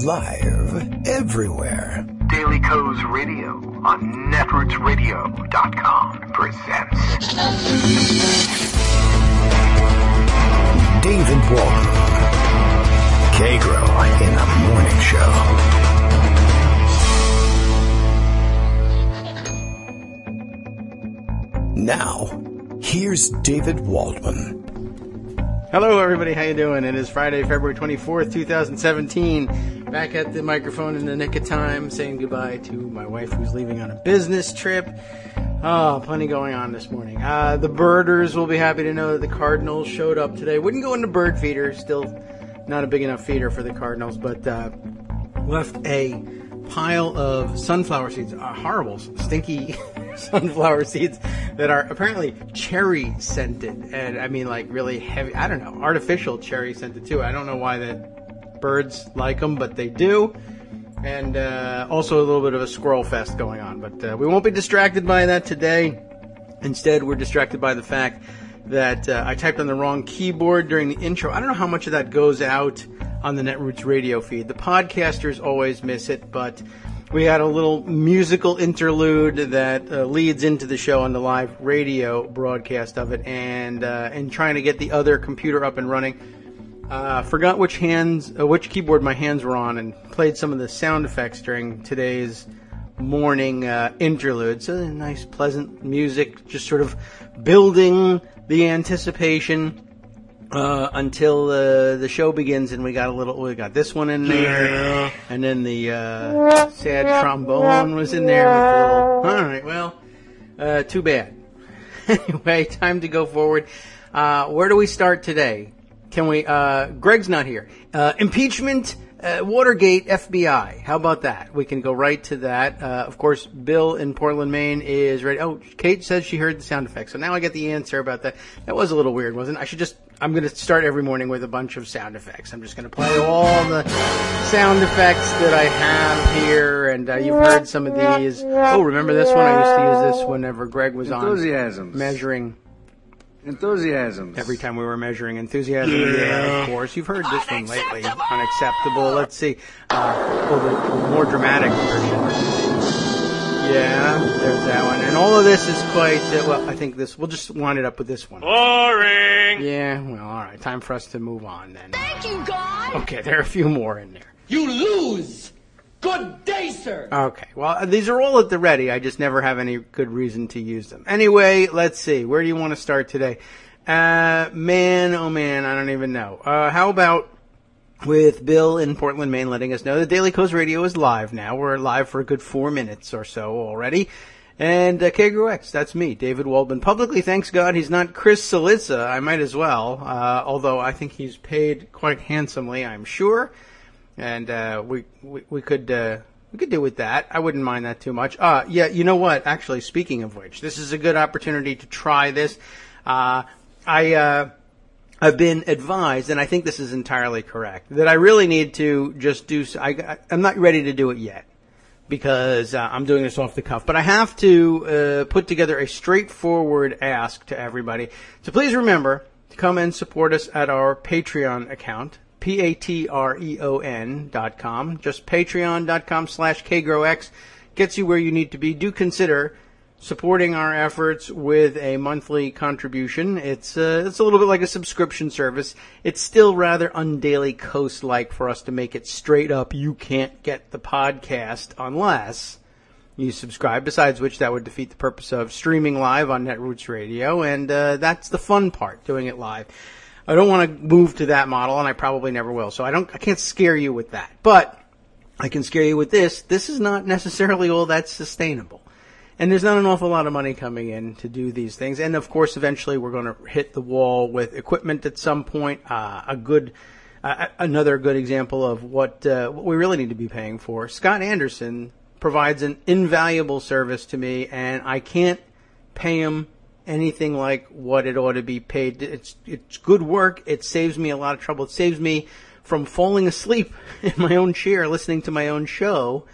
Live everywhere. Daily Co's Radio on netrootsradio.com presents David Waldman. Kagro in the Morning Show. Now, here's David Waldman. Hello, everybody. How you doing? It is Friday, February 24th, 2017. Back at the microphone in the nick of time, saying goodbye to my wife who's leaving on a business trip. Oh, plenty going on this morning. The birders will be happy to know that the Cardinals showed up today. Wouldn't go into bird feeder. Still not a big enough feeder for the Cardinals, but left a pile of sunflower seeds. Horrible, stinky sunflower seeds that are apparently cherry scented, and I mean like really heavy, I don't know, artificial cherry scented too. I don't know why the birds like them, but they do. And also a little bit of a squirrel fest going on, but we won't be distracted by that today. Instead, we're distracted by the fact that I typed on the wrong keyboard during the intro. I don't know how much of that goes out on the Netroots radio feed. The podcasters always miss it, but we had a little musical interlude that leads into the show on the live radio broadcast of it, and in trying to get the other computer up and running, forgot which keyboard my hands were on, and played some of the sound effects during today's morning interlude. So nice, pleasant music, just sort of building the anticipation until the show begins, and we got this one in there, and then the sad trombone was in there with a little. All right, well, too bad. Anyway, time to go forward. Where do we start today? Can we? Greg's not here. Impeachment, Watergate, FBI. How about that? We can go right to that. Of course, Bill in Portland, Maine is ready. Oh, Kate says she heard the sound effects, so now I get the answer about that. That was a little weird, wasn't it? I'm going to start every morning with a bunch of sound effects. I'm just going to play all the sound effects that I have here, and you've heard some of these. Oh, remember this one? I used to use this whenever Greg was on measuring. Enthusiasms. Every time we were measuring enthusiasm, yeah, of course. You've heard this one lately. Unacceptable. Let's see. The more dramatic version. Yeah, there's that one. And all of this is quite, I think we'll just wind it up with this one. Boring! Yeah, well, all right. Time for us to move on then. Thank you, God! Okay, there are a few more in there. You lose! Good day, sir! Okay, well, these are all at the ready. I just never have any good reason to use them. Anyway, let's see. Where do you want to start today? Man, oh man, I don't even know. How about with Bill in Portland, Maine, letting us know that Daily Co's Radio is live now. We're live for a good 4 minutes or so already. And Kagro X, that's me, David Waldman. Publicly, thanks God, he's not Chris Saliza. I might as well, although I think he's paid quite handsomely, I'm sure. And we could do with that. I wouldn't mind that too much. Yeah, you know what? Actually, speaking of which, this is a good opportunity to try this. I've been advised, and I think this is entirely correct, that I really need to just do. I'm not ready to do it yet because I'm doing this off the cuff. But I have to put together a straightforward ask to everybody to please remember to come and support us at our Patreon account. Patreon.com. Just patreon.com/KagroX gets you where you need to be. Do consider supporting our efforts with a monthly contribution. It's a little bit like a subscription service. It's still rather undaily coast-like for us to make it straight up. You can't get the podcast unless you subscribe. Besides which, that would defeat the purpose of streaming live on Netroots Radio, and that's the fun part, doing it live. I don't want to move to that model, and I probably never will. So I can't scare you with that. But I can scare you with this. This is not necessarily all that sustainable. And there's not an awful lot of money coming in to do these things. And of course, eventually we're going to hit the wall with equipment at some point. Another good example of what we really need to be paying for. Scott Anderson provides an invaluable service to me, and I can't pay him anything like what it ought to be paid. It's good work. It saves me a lot of trouble. It saves me from falling asleep in my own chair listening to my own show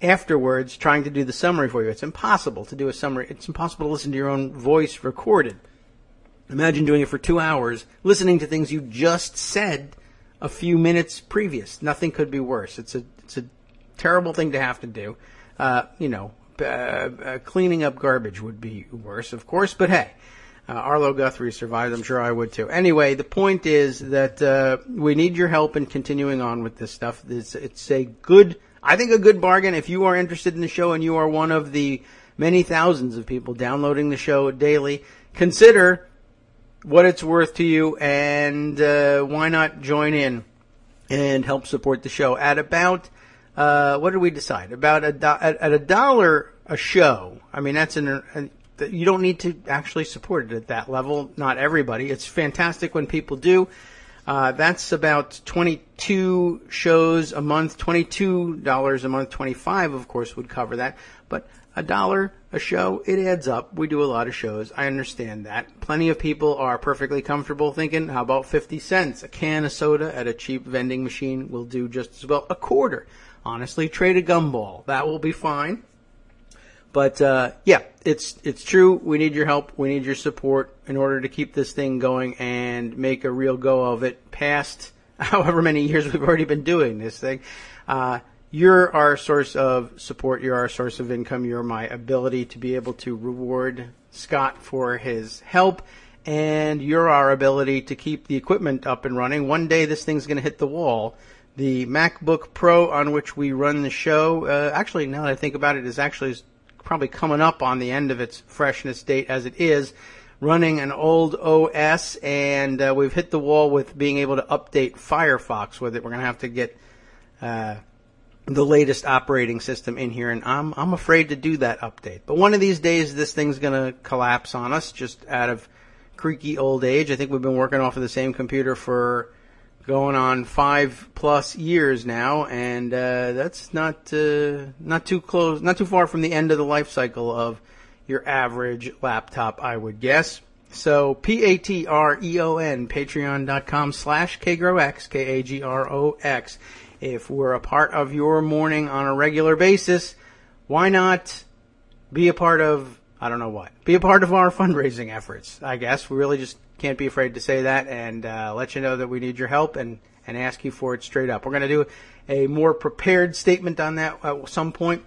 afterwards trying to do the summary for you. It's impossible to do a summary. It's impossible to listen to your own voice recorded. Imagine doing it for 2 hours, listening to things you just said a few minutes previous. Nothing could be worse. It's a terrible thing to have to do. Cleaning up garbage would be worse, of course, but hey, Arlo Guthrie survived. I'm sure I would too. Anyway, the point is that we need your help in continuing on with this stuff. It's a good bargain. If you are interested in the show and you are one of the many thousands of people downloading the show daily, consider what it's worth to you, and why not join in and help support the show at about, what did we decide? About at $1 a show. I mean, that's you don't need to actually support it at that level. Not everybody. It's fantastic when people do. That's about 22 shows a month, $22 a month, 25 of course would cover that. But $1 a show, it adds up. We do a lot of shows. I understand that. Plenty of people are perfectly comfortable thinking, how about 50 cents? A can of soda at a cheap vending machine will do just as well. A quarter. Honestly, trade a gumball. That will be fine. But, yeah, it's true. We need your help. We need your support in order to keep this thing going and make a real go of it past however many years we've already been doing this thing. You're our source of support. You're our source of income. You're my ability to be able to reward Scott for his help. And you're our ability to keep the equipment up and running. One day this thing's going to hit the wall. The MacBook Pro on which we run the show, actually, now that I think about it, is actually probably coming up on the end of its freshness date as it is, running an old OS, and we've hit the wall with being able to update Firefox with it. We're going to have to get the latest operating system in here, and I'm afraid to do that update. But one of these days, this thing's going to collapse on us just out of creaky old age. I think we've been working off of the same computer for going on 5+ years now, and that's not too far from the end of the life cycle of your average laptop, I would guess. So Patreon, patreon.com/KagroX, KAGROX. If we're a part of your morning on a regular basis, why not be a part of, I don't know what, be a part of our fundraising efforts, I guess. We really just can't be afraid to say that and let you know that we need your help and ask you for it straight up. We're going to do a more prepared statement on that at some point.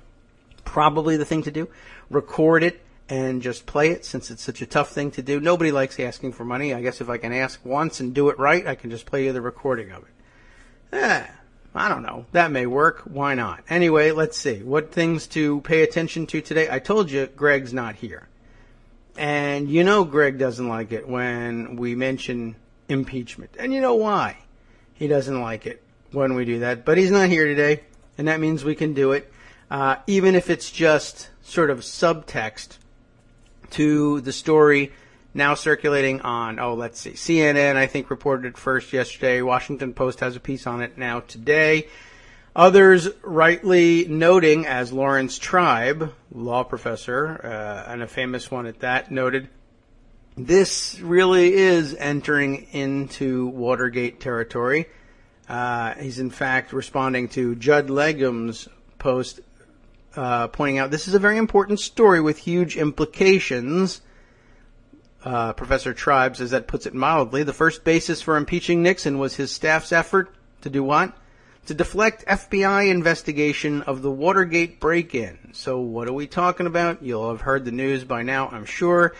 Probably the thing to do. Record it and just play it, since it's such a tough thing to do. Nobody likes asking for money. I guess if I can ask once and do it right, I can just play you the recording of it. I don't know. That may work. Why not? Anyway, let's see. What things to pay attention to today? I told you Greg's not here. And you know Greg doesn't like it when we mention impeachment. And you know why he doesn't like it when we do that. But he's not here today, and that means we can do it. Even if it's just sort of subtext to the story now circulating on, CNN, I think, reported it first yesterday. Washington Post has a piece on it now today. Others rightly noting, as Lawrence Tribe, law professor, and a famous one at that, noted, this really is entering into Watergate territory. He's in fact responding to Judd Legum's post, pointing out this is a very important story with huge implications. Professor Tribe says that puts it mildly. The first basis for impeaching Nixon was his staff's effort to do what? To deflect FBI investigation of the Watergate break-in. So what are we talking about? You'll have heard the news by now, I'm sure.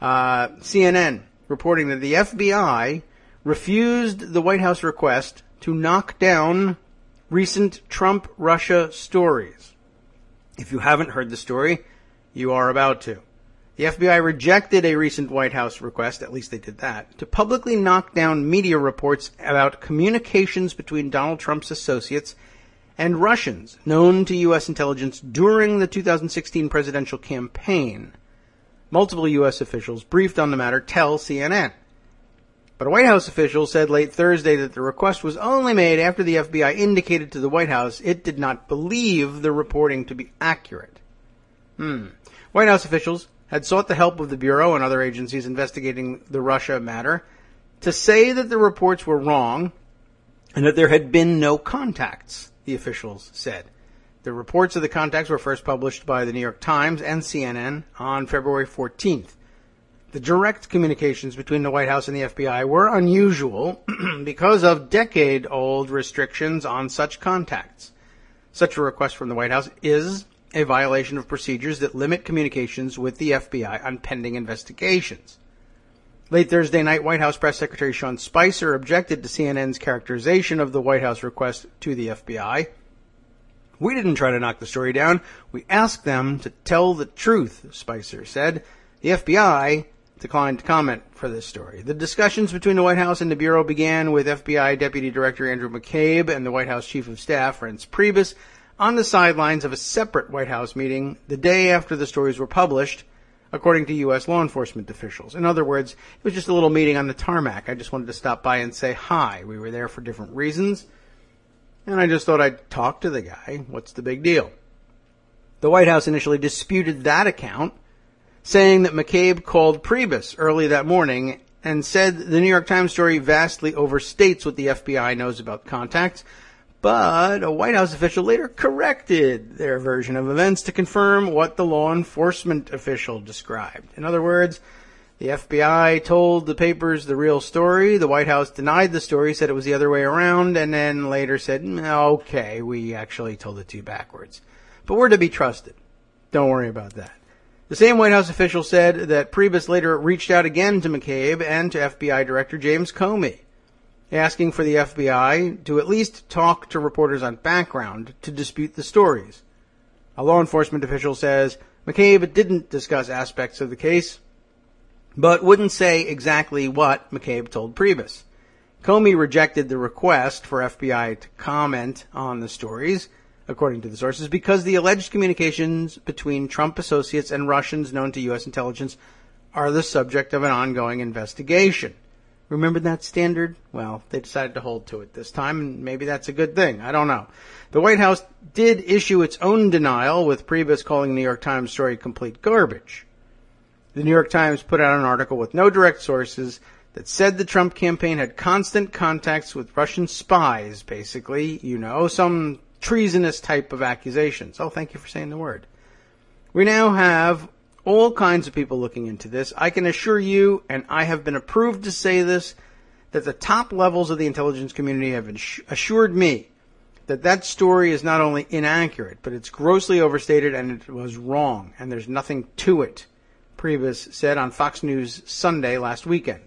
CNN reporting that the FBI refused the White House request to knock down recent Trump-Russia stories. If you haven't heard the story, you are about to. The FBI rejected a recent White House request, at least they did that, to publicly knock down media reports about communications between Donald Trump's associates and Russians known to U.S. intelligence during the 2016 presidential campaign. Multiple U.S. officials briefed on the matter tell CNN. But a White House official said late Thursday that the request was only made after the FBI indicated to the White House it did not believe the reporting to be accurate. White House officials had sought the help of the Bureau and other agencies investigating the Russia matter to say that the reports were wrong and that there had been no contacts, the officials said. The reports of the contacts were first published by the New York Times and CNN on February 14th. The direct communications between the White House and the FBI were unusual because of decade-old restrictions on such contacts. Such a request from the White House is a violation of procedures that limit communications with the FBI on pending investigations. Late Thursday night, White House Press Secretary Sean Spicer objected to CNN's characterization of the White House request to the FBI. "We didn't try to knock the story down. We asked them to tell the truth," Spicer said. The FBI declined to comment for this story. The discussions between the White House and the Bureau began with FBI Deputy Director Andrew McCabe and the White House Chief of Staff, Reince Priebus, on the sidelines of a separate White House meeting the day after the stories were published, according to U.S. law enforcement officials. In other words, it was just a little meeting on the tarmac. I just wanted to stop by and say hi. We were there for different reasons, and I just thought I'd talk to the guy. What's the big deal? The White House initially disputed that account, saying that McCabe called Priebus early that morning and said the New York Times story vastly overstates what the FBI knows about contacts, but a White House official later corrected their version of events to confirm what the law enforcement official described. In other words, the FBI told the papers the real story, the White House denied the story, said it was the other way around, and then later said, okay, we actually told it to you backwards. But we're to be trusted. Don't worry about that. The same White House official said that Priebus later reached out again to McCabe and to FBI Director James Comey, asking for the FBI to at least talk to reporters on background to dispute the stories. A law enforcement official says McCabe didn't discuss aspects of the case, but wouldn't say exactly what McCabe told Priebus. Comey rejected the request for FBI to comment on the stories, according to the sources, because the alleged communications between Trump associates and Russians known to U.S. intelligence are the subject of an ongoing investigation. Remember that standard? Well, they decided to hold to it this time, and maybe that's a good thing. I don't know. The White House did issue its own denial, with Priebus calling the New York Times story complete garbage. The New York Times put out an article with no direct sources that said the Trump campaign had constant contacts with Russian spies, basically, some treasonous type of accusations. Oh, thank you for saying the word. We now have all kinds of people looking into this. I can assure you, and I have been approved to say this, that the top levels of the intelligence community have assured me that that story is not only inaccurate, but it's grossly overstated and it was wrong, and there's nothing to it, Priebus said on Fox News Sunday last weekend.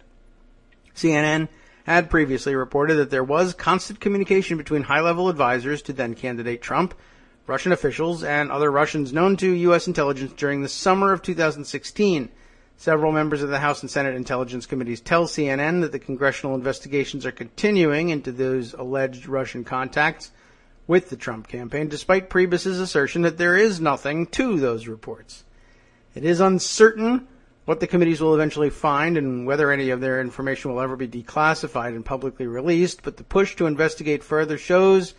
CNN had previously reported that there was constant communication between high-level advisors to then-candidate Trump, Russian officials, and other Russians known to U.S. intelligence during the summer of 2016. Several members of the House and Senate Intelligence Committees tell CNN that the congressional investigations are continuing into those alleged Russian contacts with the Trump campaign, despite Priebus's assertion that there is nothing to those reports. It is uncertain what the committees will eventually find and whether any of their information will ever be declassified and publicly released, but the push to investigate further shows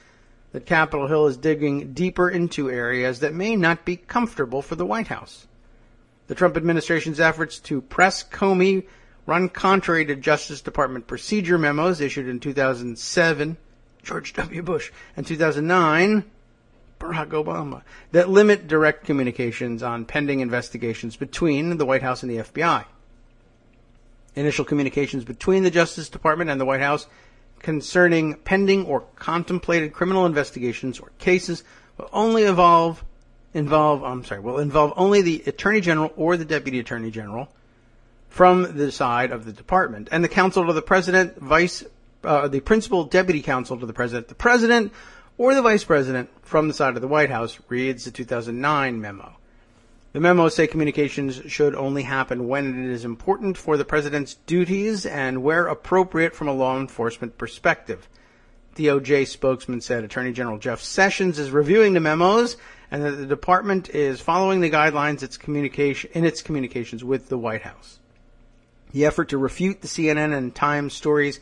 that Capitol Hill is digging deeper into areas that may not be comfortable for the White House. The Trump administration's efforts to press Comey run contrary to Justice Department procedure memos issued in 2007, George W. Bush, and 2009, Barack Obama, that limit direct communications on pending investigations between the White House and the FBI. Initial communications between the Justice Department and the White House concerning pending or contemplated criminal investigations or cases will only involve only the Attorney General or the Deputy Attorney General from the side of the department, and the counsel to the President, the principal deputy counsel to the President, or the Vice President from the side of the White House, reads the 2009 memo. The memos say communications should only happen when it is important for the President's duties and where appropriate from a law enforcement perspective. DOJ spokesman said Attorney General Jeff Sessions is reviewing the memos and that the department is following the guidelines in its communications with the White House. The effort to refute the CNN and Times stories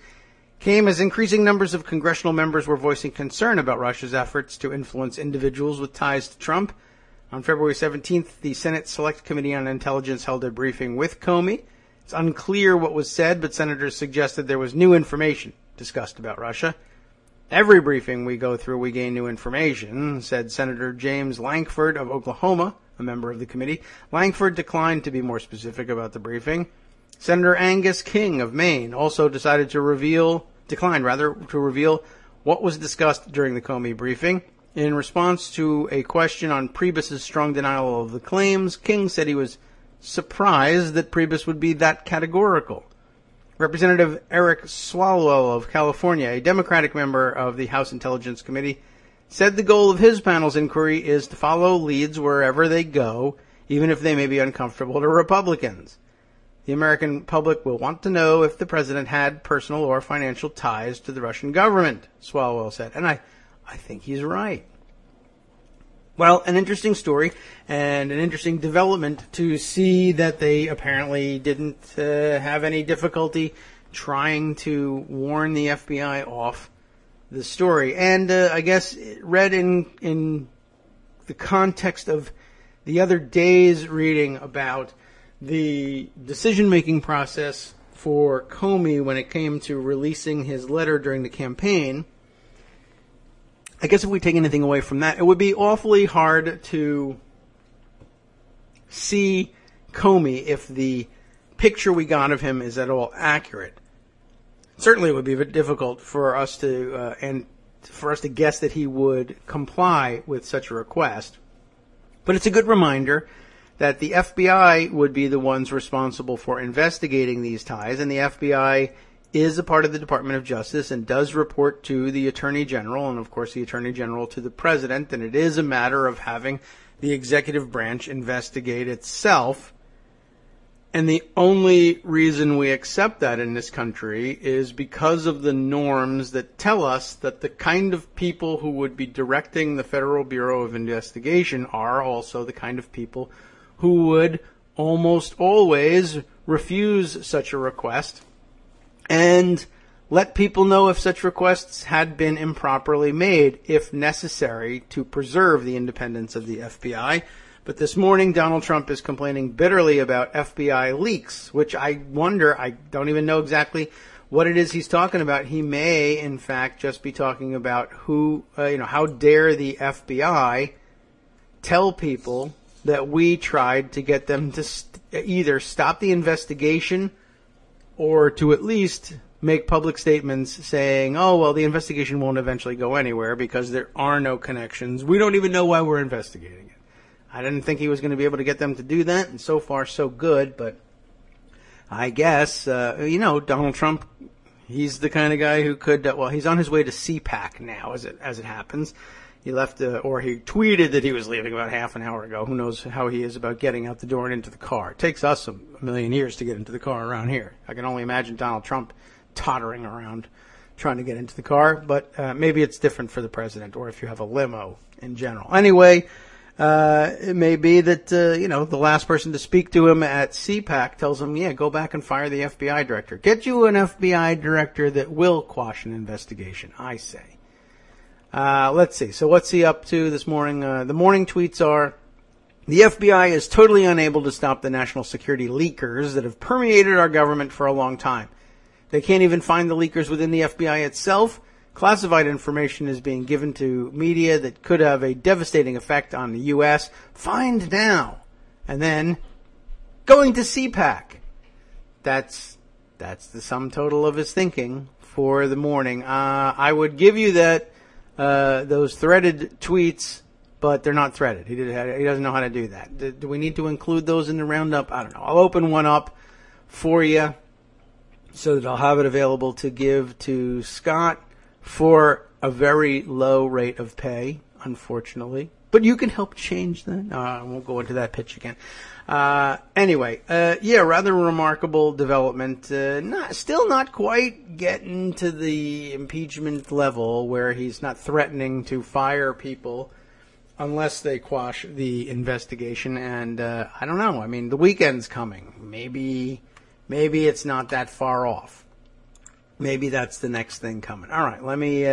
came as increasing numbers of congressional members were voicing concern about Russia's efforts to influence individuals with ties to Trump. On February 17th, the Senate Select Committee on Intelligence held a briefing with Comey. It's unclear what was said, but senators suggested there was new information discussed about Russia. Every briefing we go through, we gain new information, said Senator James Lankford of Oklahoma, a member of the committee. Lankford declined to be more specific about the briefing. Senator Angus King of Maine also declined to reveal what was discussed during the Comey briefing. In response to a question on Priebus's strong denial of the claims, King said he was surprised that Priebus would be that categorical. Representative Eric Swalwell of California, a Democratic member of the House Intelligence Committee, said the goal of his panel's inquiry is to follow leads wherever they go, even if they may be uncomfortable to Republicans. The American public will want to know if the president had personal or financial ties to the Russian government, Swalwell said. And I think he's right. Well, an interesting story and an interesting development to see that they apparently didn't have any difficulty trying to warn the FBI off the story. And I guess read in the context of the other day's reading about the decision-making process for Comey when it came to releasing his letter during the campaign, I guess if we take anything away from that, it would be awfully hard to see Comey if the picture we got of him is at all accurate. Certainly it would be difficult for us to guess that he would comply with such a request. But it's a good reminder that the FBI would be the ones responsible for investigating these ties, and the FBI is a part of the Department of Justice and does report to the Attorney General, and of course the Attorney General to the President, and it is a matter of having the executive branch investigate itself. And the only reason we accept that in this country is because of the norms that tell us that the kind of people who would be directing the Federal Bureau of Investigation are also the kind of people who would almost always refuse such a request and let people know if such requests had been improperly made, if necessary, to preserve the independence of the FBI. But this morning, Donald Trump is complaining bitterly about FBI leaks, which I wonder, I don't even know exactly what it is he's talking about. He may, in fact, just be talking about how dare the FBI tell people that we tried to get them to either stop the investigation or to at least make public statements saying, oh, well, the investigation won't eventually go anywhere because there are no connections. We don't even know why we're investigating it. I didn't think he was going to be able to get them to do that, and so far so good, but I guess, Donald Trump, he's the kind of guy who could, he's on his way to CPAC now, as it happens. He left, or he tweeted that he was leaving about half an hour ago. Who knows how he is about getting out the door and into the car. It takes us a million years to get into the car around here. I can only imagine Donald Trump tottering around trying to get into the car, but maybe it's different for the president or if you have a limo in general. Anyway, it may be that, the last person to speak to him at CPAC tells him, go back and fire the FBI director. Get you an FBI director that will quash an investigation, I say. Let's see. So what's he up to this morning? The morning tweets are, the FBI is totally unable to stop the national security leakers that have permeated our government for a long time. They can't even find the leakers within the FBI itself. Classified information is being given to media that could have a devastating effect on the U.S. Find now. And then going to CPAC. That's the sum total of his thinking for the morning. I would give you that those threaded tweets, but they're not threaded. He doesn't know how to do that. Do we need to include those in the roundup? I don't know. I'll open one up for you so that I'll have it available to give to Scott for a very low rate of pay, unfortunately. But you can help change that. I won't go into that pitch again. Anyway, rather remarkable development. Still not quite getting to the impeachment level where he's not threatening to fire people unless they quash the investigation. And I don't know. I mean, the weekend's coming. Maybe it's not that far off. Maybe that's the next thing coming. All right, let me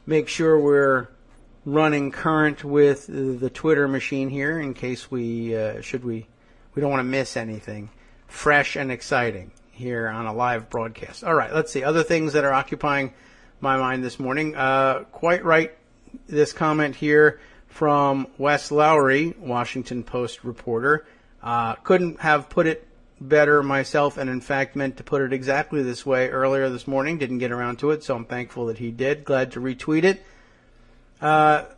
make sure we're running current with the Twitter machine here in case we don't want to miss anything fresh and exciting here on a live broadcast. All right, let's see. Other things that are occupying my mind this morning. Quite right, this comment here from Wes Lowry, Washington Post reporter. Couldn't have put it better myself, and in fact meant to put it exactly this way earlier this morning. Didn't get around to it, so I'm thankful that he did. Glad to retweet it.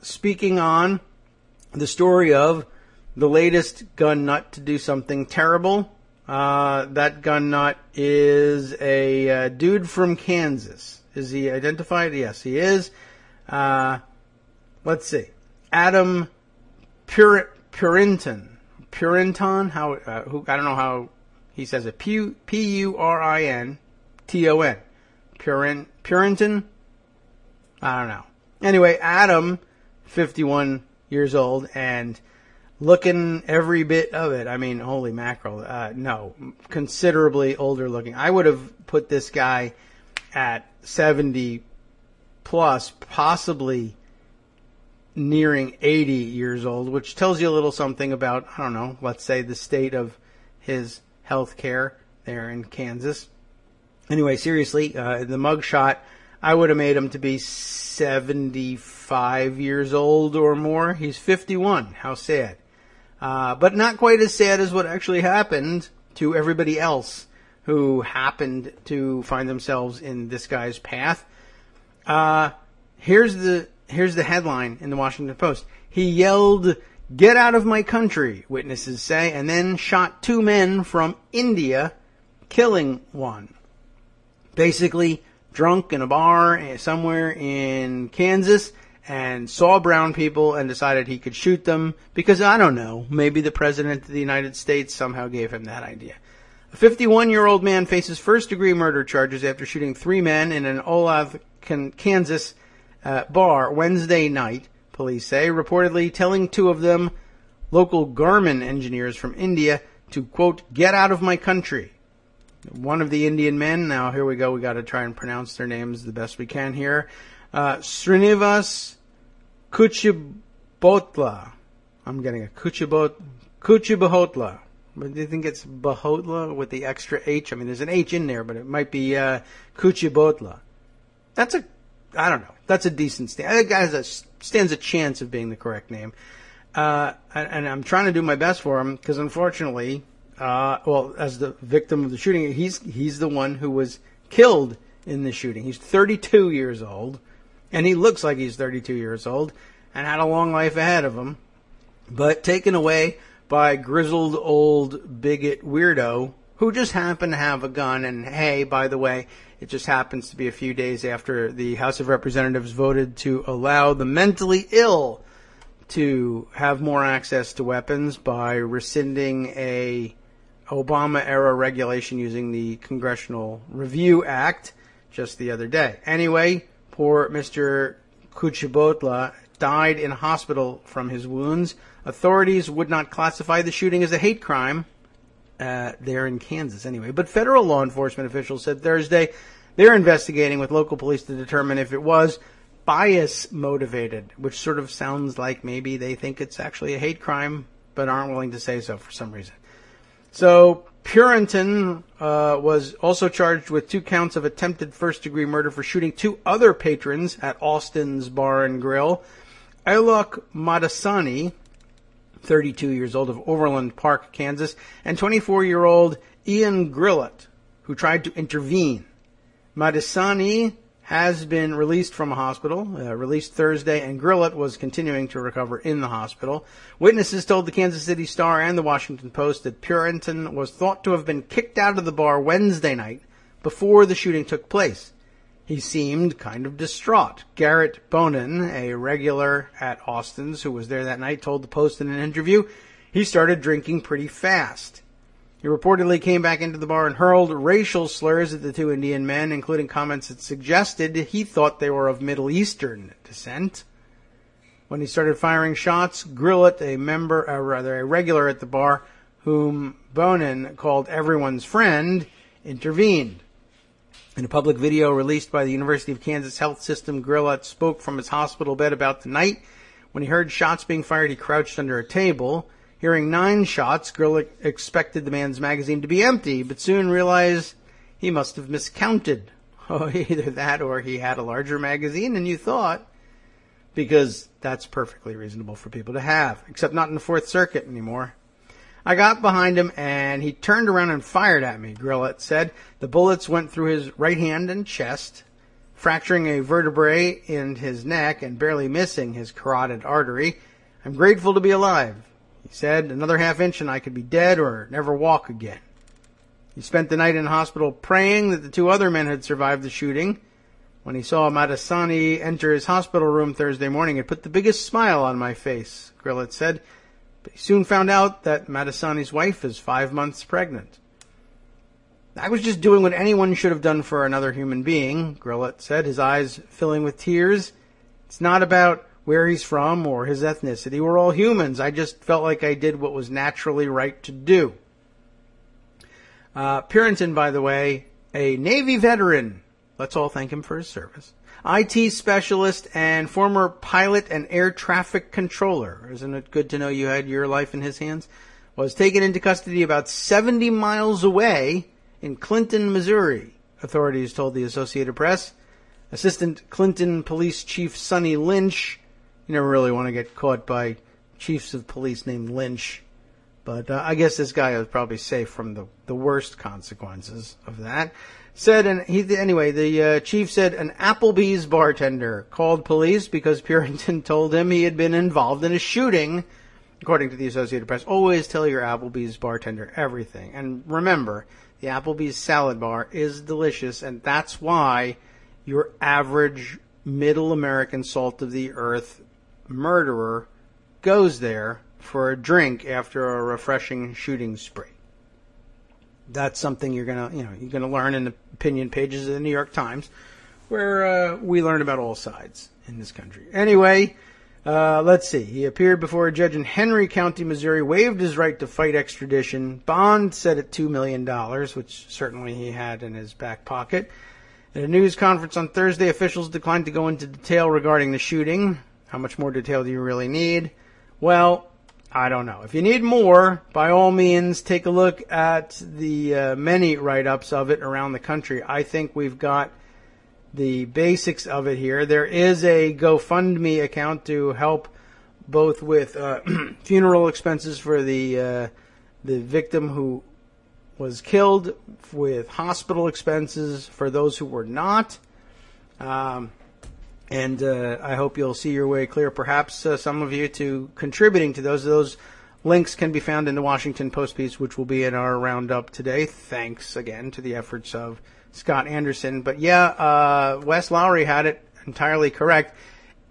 Speaking on the story of the latest gun nut to do something terrible. That gun nut is a dude from Kansas. Is he identified? Yes, he is. Let's see. Adam Purinton. How? I don't know how he says it. Purinton. Purinton. I don't know. Anyway, Adam, 51 years old, and looking every bit of it. I mean, holy mackerel. No, considerably older looking. I would have put this guy at 70 plus, possibly nearing 80 years old, which tells you a little something about, I don't know, let's say the state of his health care there in Kansas. Anyway, seriously, the mugshot, I would have made him to be 75 years old or more. He's 51. How sad. But not quite as sad as what actually happened to everybody else who happened to find themselves in this guy's path. Here's the headline in the Washington Post. He yelled, "Get out of my country," witnesses say, and then shot 2 men from India, killing one. Basically, drunk in a bar somewhere in Kansas and saw brown people and decided he could shoot them because, I don't know, maybe the President of the United States somehow gave him that idea. A 51-year-old man faces first-degree murder charges after shooting 3 men in an Olathe, Kansas bar Wednesday night, police say, reportedly telling 2 of them, local Garmin engineers from India, to, quote, "get out of my country." One of the Indian men, now here we go, we got to try and pronounce their names the best we can here. Srinivas Kuchibhotla. I'm getting a Kuchibhotla. But do you think it's Bahotla with the extra H? I mean, there's an H in there, but it might be Kuchibhotla. I don't know. That's a decent stand. That guy stands a chance of being the correct name. And I'm trying to do my best for him because, unfortunately, as the victim of the shooting, he's the one who was killed in the shooting. He's 32 years old, and he looks like he's 32 years old and had a long life ahead of him, but taken away by grizzled old bigot weirdo who just happened to have a gun. And hey, by the way, it just happens to be a few days after the House of Representatives voted to allow the mentally ill to have more access to weapons by rescinding a Obama-era regulation using the Congressional Review Act just the other day. Anyway, poor Mr. Kuchibhotla died in a hospital from his wounds. Authorities would not classify the shooting as a hate crime there in Kansas anyway. But federal law enforcement officials said Thursday they're investigating with local police to determine if it was bias motivated, which sort of sounds like maybe they think it's actually a hate crime, but aren't willing to say so for some reason. So Purinton was also charged with 2 counts of attempted first-degree murder for shooting 2 other patrons at Austin's Bar and Grill. Alok Madasani, 32 years old, of Overland Park, Kansas, and 24-year-old Ian Grillett, who tried to intervene. Madasani has been released from a hospital, released Thursday, and Grillett was continuing to recover in the hospital. Witnesses told the Kansas City Star and the Washington Post that Purinton was thought to have been kicked out of the bar Wednesday night before the shooting took place. He seemed kind of distraught. Garrett Bonin, a regular at Austin's who was there that night, told the Post in an interview he started drinking pretty fast. He reportedly came back into the bar and hurled racial slurs at the 2 Indian men, including comments that suggested he thought they were of Middle Eastern descent. When he started firing shots, Grillett, a regular at the bar, whom Bonin called everyone's friend, intervened. In a public video released by the University of Kansas Health System, Grillett spoke from his hospital bed about the night. When he heard shots being fired, he crouched under a table. Hearing 9 shots, Grillett expected the man's magazine to be empty, but soon realized he must have miscounted. Oh, either that or he had a larger magazine than you thought, because that's perfectly reasonable for people to have, except not in the Fourth Circuit anymore. I got behind him and he turned around and fired at me, Grillett said. The bullets went through his right hand and chest, fracturing a vertebrae in his neck and barely missing his carotid artery. I'm grateful to be alive, he said. Another half inch and I could be dead or never walk again. He spent the night in hospital praying that the two other men had survived the shooting. When he saw Madasani enter his hospital room Thursday morning, it put the biggest smile on my face, Grillett said. But he soon found out that Madasani's wife is 5 months pregnant. I was just doing what anyone should have done for another human being, Grillett said, his eyes filling with tears. It's not about where he's from or his ethnicity. We're all humans. I just felt like I did what was naturally right to do. Purinton, by the way, a Navy veteran. Let's all thank him for his service. IT specialist and former pilot and air traffic controller. Isn't it good to know you had your life in his hands? Was taken into custody about 70 miles away in Clinton, Missouri, authorities told the Associated Press. Assistant Clinton Police Chief Sonny Lynch. You never really want to get caught by chiefs of police named Lynch. But I guess this guy was probably safe from the worst consequences of that. Said, and the chief said an Applebee's bartender called police because Purinton told him he had been involved in a shooting, according to the Associated Press. Always tell your Applebee's bartender everything. And remember, the Applebee's salad bar is delicious, and that's why your average middle American salt of the earth murderer goes there for a drink after a refreshing shooting spree. That's something you're gonna learn in the opinion pages of the New York Times, where we learn about all sides in this country. Anyway, let's see. He appeared before a judge in Henry County, Missouri, waived his right to fight extradition. Bond set at $2 million, which certainly he had in his back pocket. At a news conference on Thursday, officials declined to go into detail regarding the shooting. How much more detail do you really need? Well, I don't know. If you need more, by all means, take a look at the many write-ups of it around the country. I think we've got the basics of it here. There is a GoFundMe account to help both with funeral expenses for the victim who was killed, with hospital expenses for those who were not. And I hope you'll see your way clear, perhaps some of you, to contributing to those. Those links can be found in the Washington Post piece, which will be in our roundup today. Thanks again to the efforts of Scott Anderson. But yeah, Wes Lowry had it entirely correct.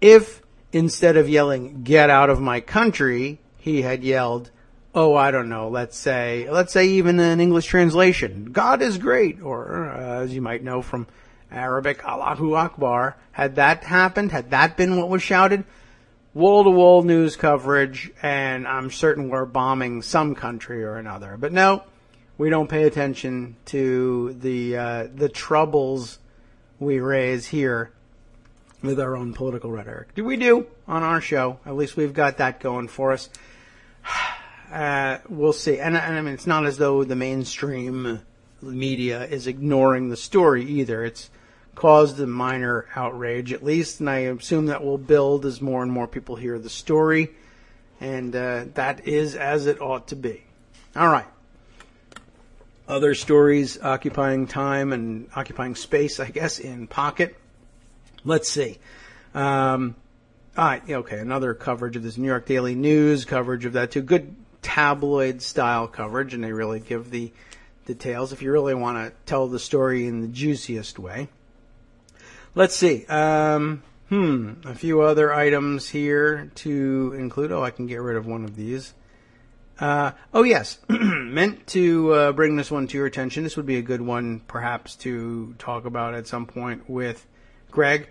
If instead of yelling, "Get out of my country," he had yelled, oh, I don't know, let's say even an English translation, "God is great," or as you might know from Arabic, Allahu Akbar. Had that happened, had that been what was shouted, wall-to-wall news coverage, and I'm certain we're bombing some country or another. But no, we don't pay attention to the troubles we raise here with our own political rhetoric. We do on our show. At least we've got that going for us. We'll see. And I mean, it's not as though the mainstream media is ignoring the story either. It's caused a minor outrage, at least, and I assume that will build as more and more people hear the story, and that is as it ought to be. All right. Other stories occupying time and occupying space, I guess, in Pocket. Let's see. Okay, another coverage of this New York Daily News, coverage of that too. Good tabloid-style coverage, and they really give the details if you really want to tell the story in the juiciest way. Let's see. A few other items here to include. Oh, I can get rid of one of these. Oh, yes. Meant to bring this one to your attention. This would be a good one, perhaps, to talk about at some point with Greg.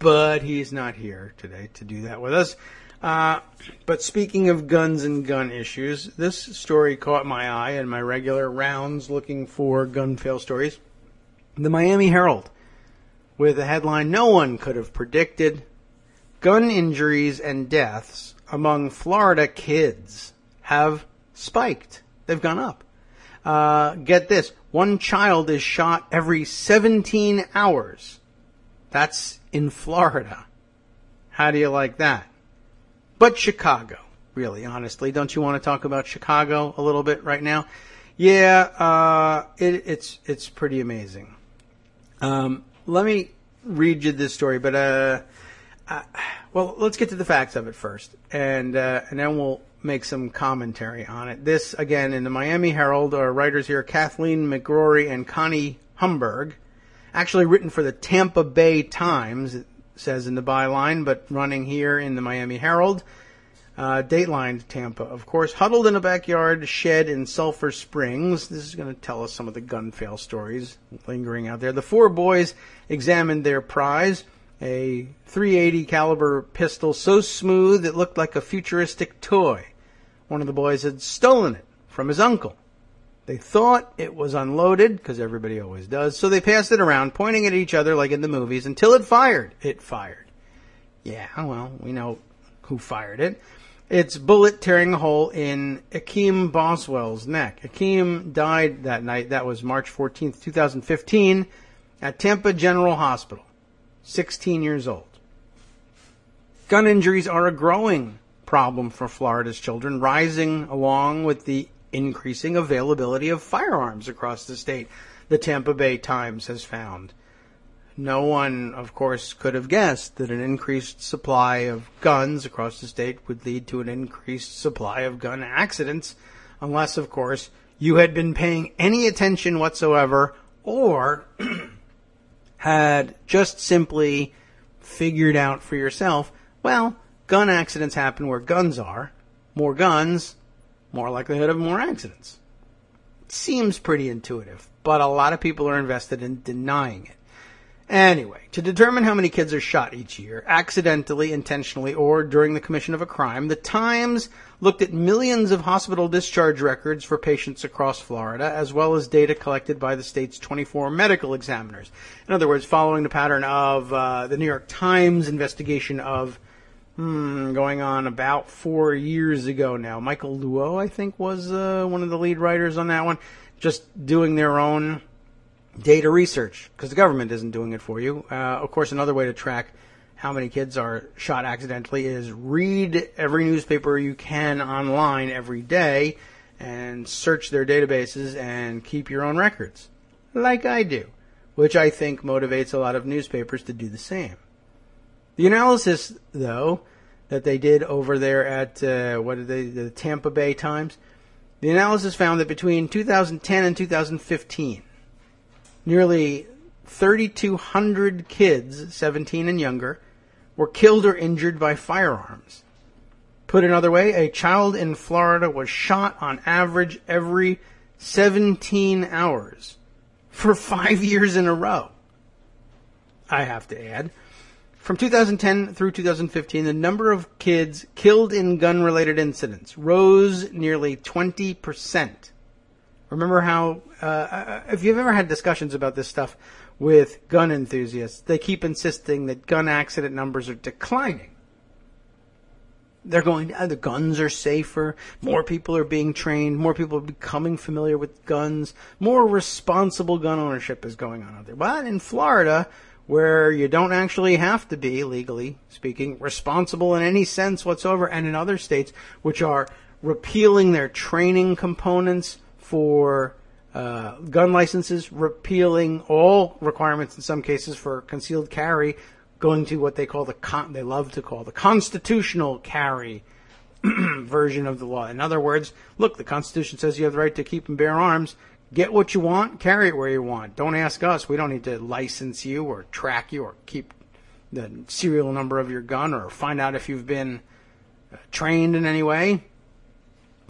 But he's not here today to do that with us. But speaking of guns and gun issues, this story caught my eye in my regular rounds looking for gun fail stories. The Miami Herald, with the headline, "No one could have predicted gun injuries and deaths among Florida kids have spiked." They've gone up. Get this. One child is shot every 17 hours. That's in Florida. How do you like that? But Chicago. really, honestly. Don't you want to talk about Chicago a little bit right now? Yeah, it's pretty amazing. Let me read you this story, but well, let's get to the facts of it first, and then we'll make some commentary on it. This, again, in the Miami Herald, our writers here, Kathleen McGrory and Connie Humberg, actually written for the Tampa Bay Times, it says in the byline, but running here in the Miami Herald. Dateline Tampa, of course, huddled in a backyard shed in Sulphur Springs. This is going to tell us some of the gun fail stories lingering out there. The four boys examined their prize, a .380 caliber pistol so smooth it looked like a futuristic toy. One of the boys had stolen it from his uncle. They thought it was unloaded, because everybody always does, so they passed it around, pointing at each other like in the movies, until it fired. It fired. Yeah, well, we know who fired it. Its bullet tearing a hole in Akeem Boswell's neck. Akeem died that night. That was March 14th, 2015, at Tampa General Hospital. 16 years old. Gun injuries are a growing problem for Florida's children, rising along with the increasing availability of firearms across the state, the Tampa Bay Times has found. No one, of course, could have guessed that an increased supply of guns across the state would lead to an increased supply of gun accidents, unless, of course, you had been paying any attention whatsoever or had just simply figured out for yourself, well, gun accidents happen where guns are. More guns, more likelihood of more accidents. It seems pretty intuitive, but a lot of people are invested in denying it. Anyway, to determine how many kids are shot each year, accidentally, intentionally, or during the commission of a crime, the Times looked at millions of hospital discharge records for patients across Florida, as well as data collected by the state's 24 medical examiners. In other words, following the pattern of the New York Times investigation of going on about 4 years ago now. Michael Luo, I think, was one of the lead writers on that one, just doing their own data research, because the government isn't doing it for you. Of course, another way to track how many kids are shot accidentally is read every newspaper you can online every day and search their databases and keep your own records, like I do, which I think motivates a lot of newspapers to do the same. The analysis, though, that they did over there at, the Tampa Bay Times, the analysis found that between 2010 and 2015, nearly 3,200 kids, 17 and younger, were killed or injured by firearms. Put another way, a child in Florida was shot on average every 17 hours for 5 years in a row. I have to add, from 2010 through 2015, the number of kids killed in gun-related incidents rose nearly 20%. Remember how, if you've ever had discussions about this stuff with gun enthusiasts, they keep insisting that gun accident numbers are declining. They're going, the guns are safer, more people are being trained, more people are becoming familiar with guns, more responsible gun ownership is going on out there. But in Florida, where you don't actually have to be, legally speaking, responsible in any sense whatsoever, and in other states which are repealing their training components for gun licenses, repealing all requirements in some cases for concealed carry, going to what they call they love to call the constitutional carry version of the law. In other words, look, the Constitution says you have the right to keep and bear arms. Get what you want, carry it where you want. Don't ask us. We don't need to license you or track you or keep the serial number of your gun or find out if you've been trained in any way.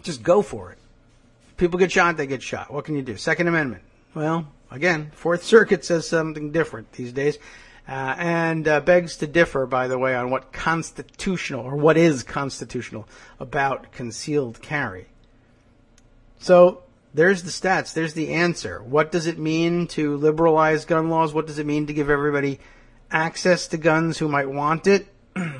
Just go for it. People get shot, they get shot. What can you do? Second Amendment. Well, again, Fourth Circuit says something different these days. And begs to differ, by the way, on what is constitutional about concealed carry. So there's the stats. There's the answer. What does it mean to liberalize gun laws? What does it mean to give everybody access to guns who might want it?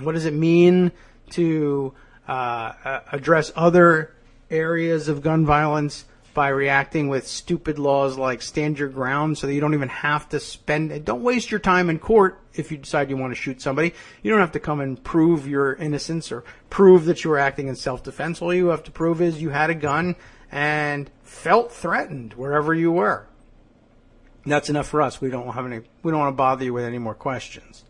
What does it mean to address other areas of gun violence by reacting with stupid laws like stand your ground so that you don't even have to don't waste your time in court if you decide you want to shoot somebody. You don't have to come and prove your innocence or prove that you were acting in self-defense. All you have to prove is you had a gun and felt threatened wherever you were. That's enough for us. We don't want to bother you with any more questions.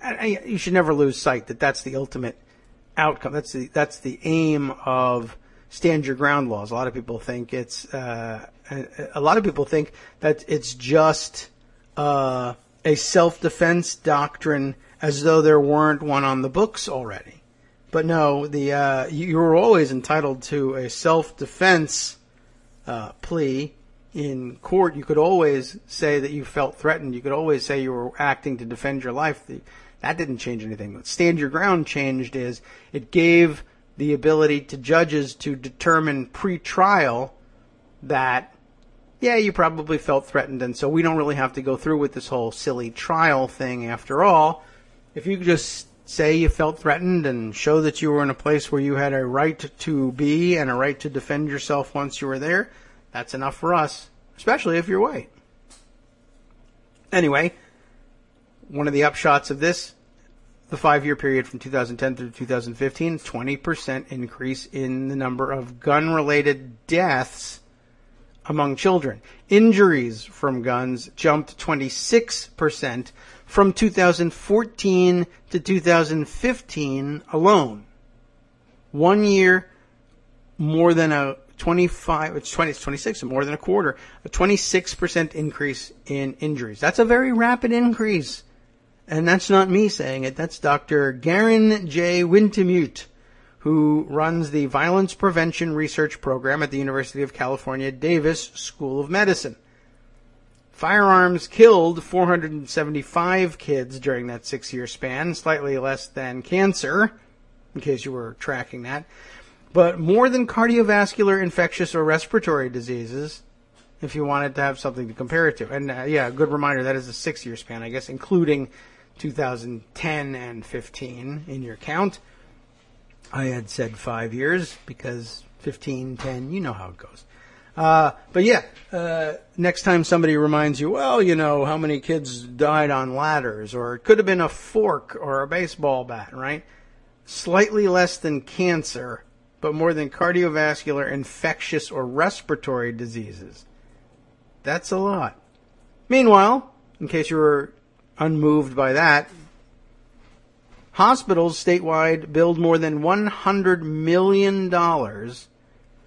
And you should never lose sight that that's the ultimate outcome. That's the aim of stand your ground laws. A lot of people think that it's just a self-defense doctrine, as though there weren't one on the books already. But no, you're always entitled to a self-defense plea in court. You could always say that you felt threatened. You could always say you were acting to defend your life. That didn't change anything. What stand your ground changed is it gave the ability to judges to determine pre-trial that, yeah, you probably felt threatened, and so we don't really have to go through with this whole silly trial thing after all. If you just say you felt threatened and show that you were in a place where you had a right to be and a right to defend yourself once you were there, that's enough for us, especially if you're white. Anyway, one of the upshots of this, the 5-year period from 2010 through 2015, 20% increase in the number of gun-related deaths among children. Injuries from guns jumped 26% from 2014 to 2015 alone. 1 year, more than a 26, more than a quarter, a 26% increase in injuries. That's a very rapid increase. And that's not me saying it. That's Dr. Garen J. Wintemute, who runs the Violence Prevention Research Program at the University of California, Davis School of Medicine. Firearms killed 475 kids during that 6-year span, slightly less than cancer, in case you were tracking that, but more than cardiovascular, infectious, or respiratory diseases, if you wanted to have something to compare it to. And a good reminder, that is a 6-year span, I guess, including 2010 and 15 in your count. I had said 5 years because 15, 10, you know how it goes. Next time somebody reminds you, well, you know, how many kids died on ladders, or it could have been a fork or a baseball bat, right? Slightly less than cancer, but more than cardiovascular, infectious, or respiratory diseases. That's a lot. Meanwhile, in case you were unmoved by that, hospitals statewide billed more than $100 million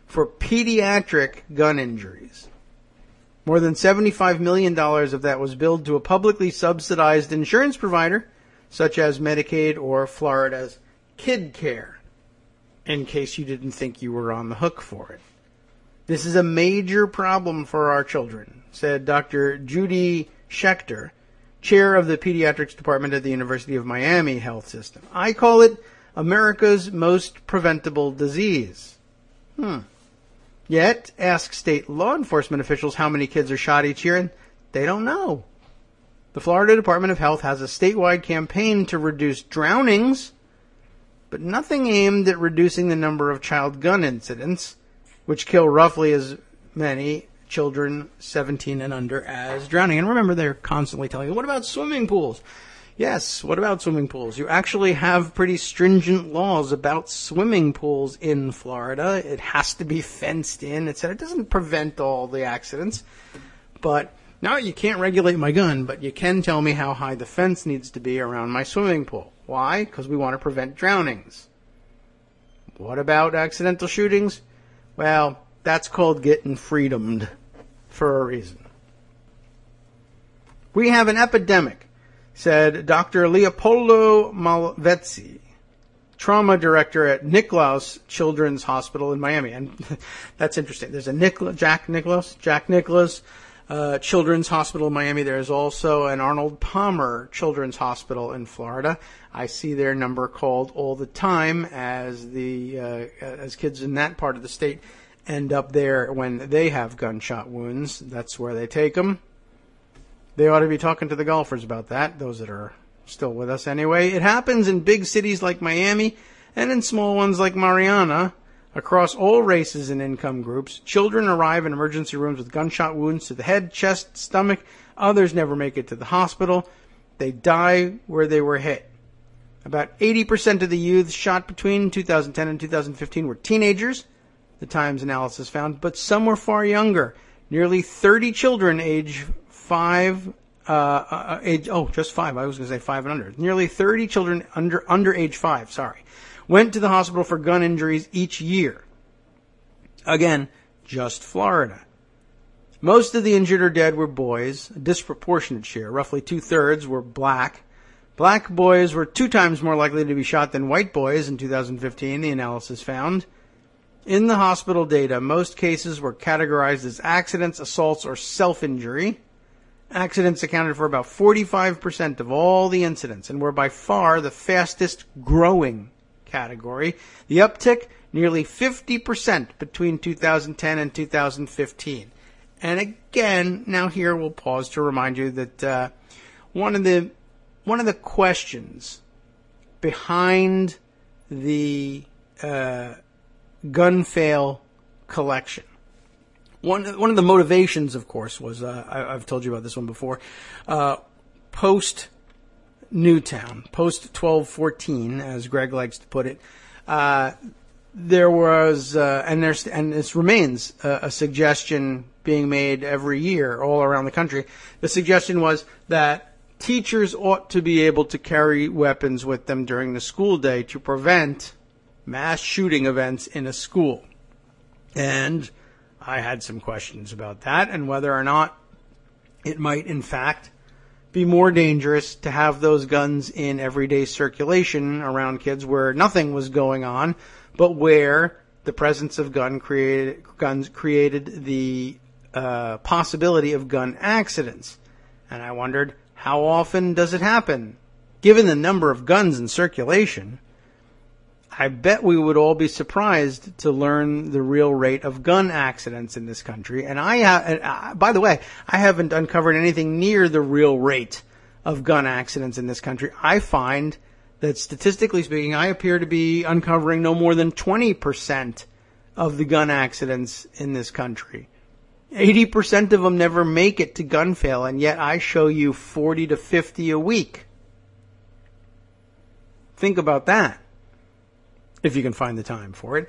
for pediatric gun injuries. More than $75 million of that was billed to a publicly subsidized insurance provider, such as Medicaid or Florida's Kid Care, in case you didn't think you were on the hook for it. This is a major problem for our children, said Dr. Judy Schechter, chair of the pediatrics department at the University of Miami Health System. I call it America's most preventable disease. Yet, ask state law enforcement officials how many kids are shot each year, and they don't know. The Florida Department of Health has a statewide campaign to reduce drownings, but nothing aimed at reducing the number of child gun incidents, which kill roughly as many children 17 and under as drowning. And remember, they're constantly telling you, what about swimming pools? Yes, what about swimming pools? You actually have pretty stringent laws about swimming pools in Florida. It has to be fenced in, etc. It doesn't prevent all the accidents. But now you can't regulate my gun, but you can tell me how high the fence needs to be around my swimming pool. Why? Because we want to prevent drownings. What about accidental shootings? Well, that's called getting freedomed for a reason. We have an epidemic, said Dr. Leopoldo Malvezzi, trauma director at Nicklaus Children's Hospital in Miami. And that's interesting. There's a Jack Nicklaus Children's Hospital in Miami. There's also an Arnold Palmer Children's Hospital in Florida. I see their number called all the time as kids in that part of the state end up there when they have gunshot wounds. That's where they take them. They ought to be talking to the golfers about that, those that are still with us anyway. It happens in big cities like Miami and in small ones like Mariana, Across all races and income groups, children arrive in emergency rooms with gunshot wounds to the head, chest, stomach. Others never make it to the hospital. They die where they were hit. About 80% of the youths shot between 2010 and 2015 were teenagers, the Times analysis found, but some were far younger. Nearly 30 children age 5, just 5. I was going to say 5 and under. Nearly 30 children under age 5, went to the hospital for gun injuries each year. Again, just Florida. Most of the injured or dead were boys, a disproportionate share. Roughly 2/3 were black. Black boys were 2 times more likely to be shot than white boys in 2015, the analysis found. In the hospital data, most cases were categorized as accidents, assaults, or self-injury. Accidents accounted for about 45% of all the incidents and were by far the fastest growing category. The uptick, nearly 50% between 2010 and 2015. And again, now here we'll pause to remind you that one of the questions behind the gun fail collection, one of the motivations, of course, was I've told you about this one before. Post Newtown, post 1214, as Greg likes to put it, there was and this remains a suggestion being made every year all around the country. The suggestion was that teachers ought to be able to carry weapons with them during the school day to prevent mass shooting events in a school. And I had some questions about that and whether or not it might, in fact, be more dangerous to have those guns in everyday circulation around kids where nothing was going on, but where the presence of guns created the possibility of gun accidents. And I wondered, how often does it happen? Given the number of guns in circulation, I bet we would all be surprised to learn the real rate of gun accidents in this country. And by the way, I haven't uncovered anything near the real rate of gun accidents in this country. I find that statistically speaking, I appear to be uncovering no more than 20% of the gun accidents in this country. 80% of them never make it to gun fail, and yet I show you 40 to 50 a week. Think about that, if you can find the time for it.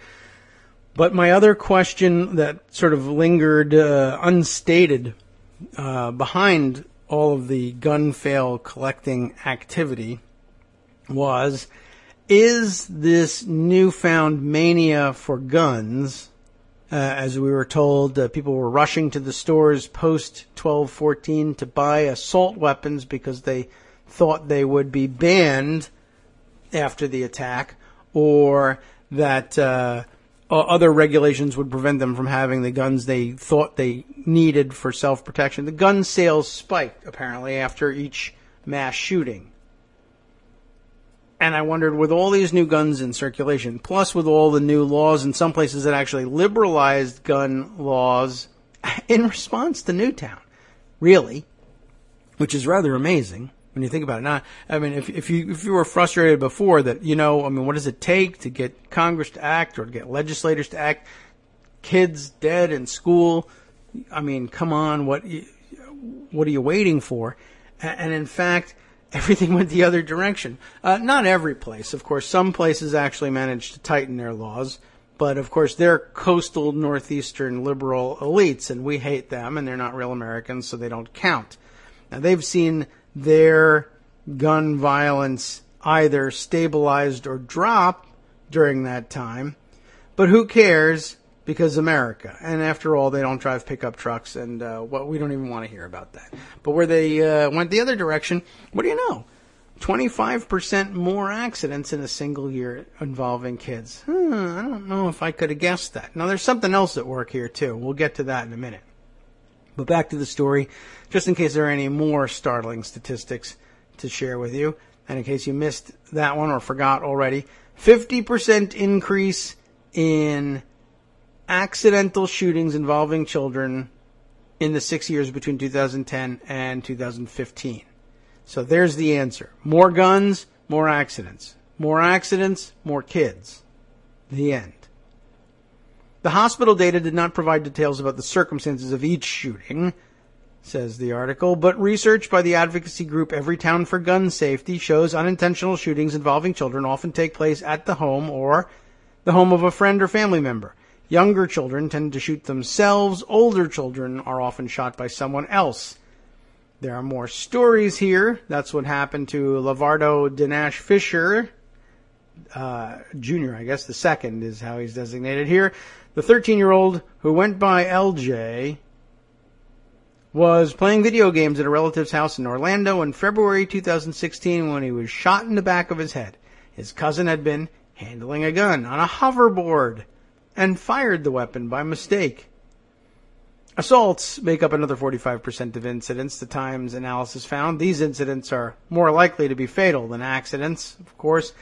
But my other question that sort of lingered unstated behind all of the gun fail collecting activity was, is this newfound mania for guns, as we were told, people were rushing to the stores post 1214 to buy assault weapons because they thought they would be banned after the attack, or that other regulations would prevent them from having the guns they thought they needed for self-protection. The gun sales spiked, apparently, after each mass shooting. And I wondered, with all these new guns in circulation, plus with all the new laws in some places that actually liberalized gun laws in response to Newtown, really, which is rather amazing when you think about it. Now, I mean, if you were frustrated before that, what does it take to get Congress to act or to get legislators to act? Kids dead in school. I mean, come on, what are you waiting for? And in fact, everything went the other direction. Not every place, of course. Some places actually managed to tighten their laws. But, of course, they're coastal northeastern liberal elites, and we hate them, and they're not real Americans, so they don't count. Now, they've seen their gun violence either stabilized or drop during that time. But who cares? Because America. And after all, they don't drive pickup trucks, and we don't even want to hear about that. But where they went the other direction, what do you know? 25% more accidents in a single year involving kids. I don't know if I could have guessed that. Now, there's something else at work here, too. We'll get to that in a minute. But back to the story, just in case there are any more startling statistics to share with you, and in case you missed that one or forgot already, 50% increase in accidental shootings involving children in the 6 years between 2010 and 2015. So there's the answer. More guns, more accidents. More accidents, more kids. The end. The hospital data did not provide details about the circumstances of each shooting, says the article, but research by the advocacy group Everytown for Gun Safety shows unintentional shootings involving children often take place at the home or the home of a friend or family member. Younger children tend to shoot themselves. Older children are often shot by someone else. There are more stories here. That's what happened to Lavardo Dinesh Fisher, Jr., I guess the second is how he's designated here. The 13-year-old who went by LJ was playing video games at a relative's house in Orlando in February 2016 when he was shot in the back of his head. His cousin had been handling a gun on a hoverboard and fired the weapon by mistake. Assaults make up another 45% of incidents, the Times analysis found. These incidents are more likely to be fatal than accidents, of course.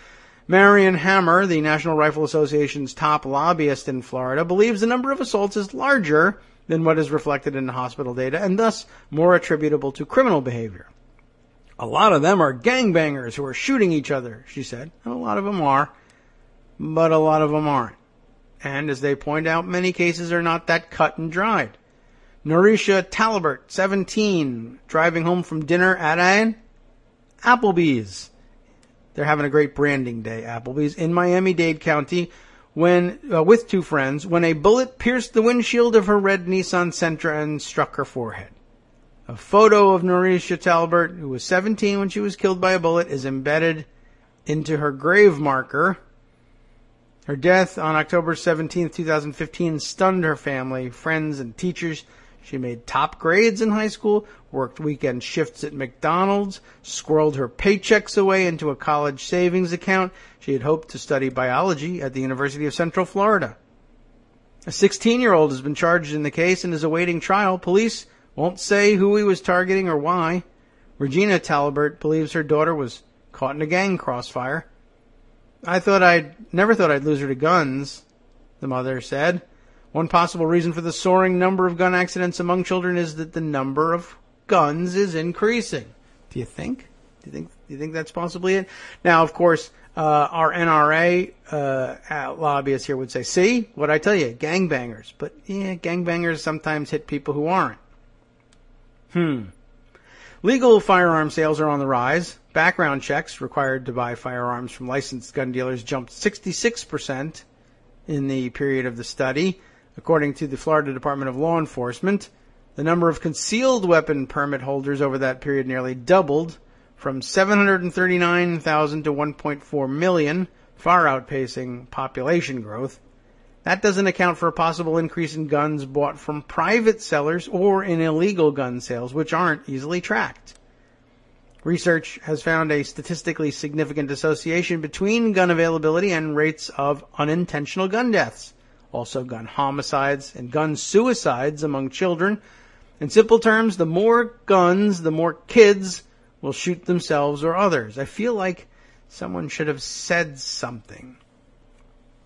Marion Hammer, the National Rifle Association's top lobbyist in Florida, believes the number of assaults is larger than what is reflected in the hospital data and thus more attributable to criminal behavior. A lot of them are gangbangers who are shooting each other, she said. And a lot of them are, but a lot of them aren't. And as they point out, many cases are not that cut and dried. Nourisha Talbert, 17, driving home from dinner at an Applebee's. They're having a great branding day, Applebee's, in Miami-Dade County, when with two friends, when a bullet pierced the windshield of her red Nissan Sentra and struck her forehead. A photo of Nourisha Talbert, who was 17 when she was killed by a bullet, is embedded into her grave marker. Her death on October 17, 2015, stunned her family, friends, and teachers. She made top grades in high school, worked weekend shifts at McDonald's, squirreled her paychecks away into a college savings account. She had hoped to study biology at the University of Central Florida. A 16-year-old has been charged in the case and is awaiting trial. Police won't say who he was targeting or why. Regina Talbert believes her daughter was caught in a gang crossfire. Never thought I'd lose her to guns, the mother said. One possible reason for the soaring number of gun accidents among children is that the number of guns is increasing. Do you think? Do you think that's possibly it? Now, of course, our NRA lobbyists here would say, see, what I tell you, gangbangers. But, yeah, gangbangers sometimes hit people who aren't. Legal firearm sales are on the rise. Background checks required to buy firearms from licensed gun dealers jumped 66% in the period of the study. According to the Florida Department of Law Enforcement, the number of concealed weapon permit holders over that period nearly doubled from 739,000 to 1.4 million, far outpacing population growth. That doesn't account for a possible increase in guns bought from private sellers or in illegal gun sales, which aren't easily tracked. Research has found a statistically significant association between gun availability and rates of unintentional gun deaths, also gun homicides and gun suicides among children. In simple terms, the more guns, the more kids will shoot themselves or others. I feel like someone should have said something.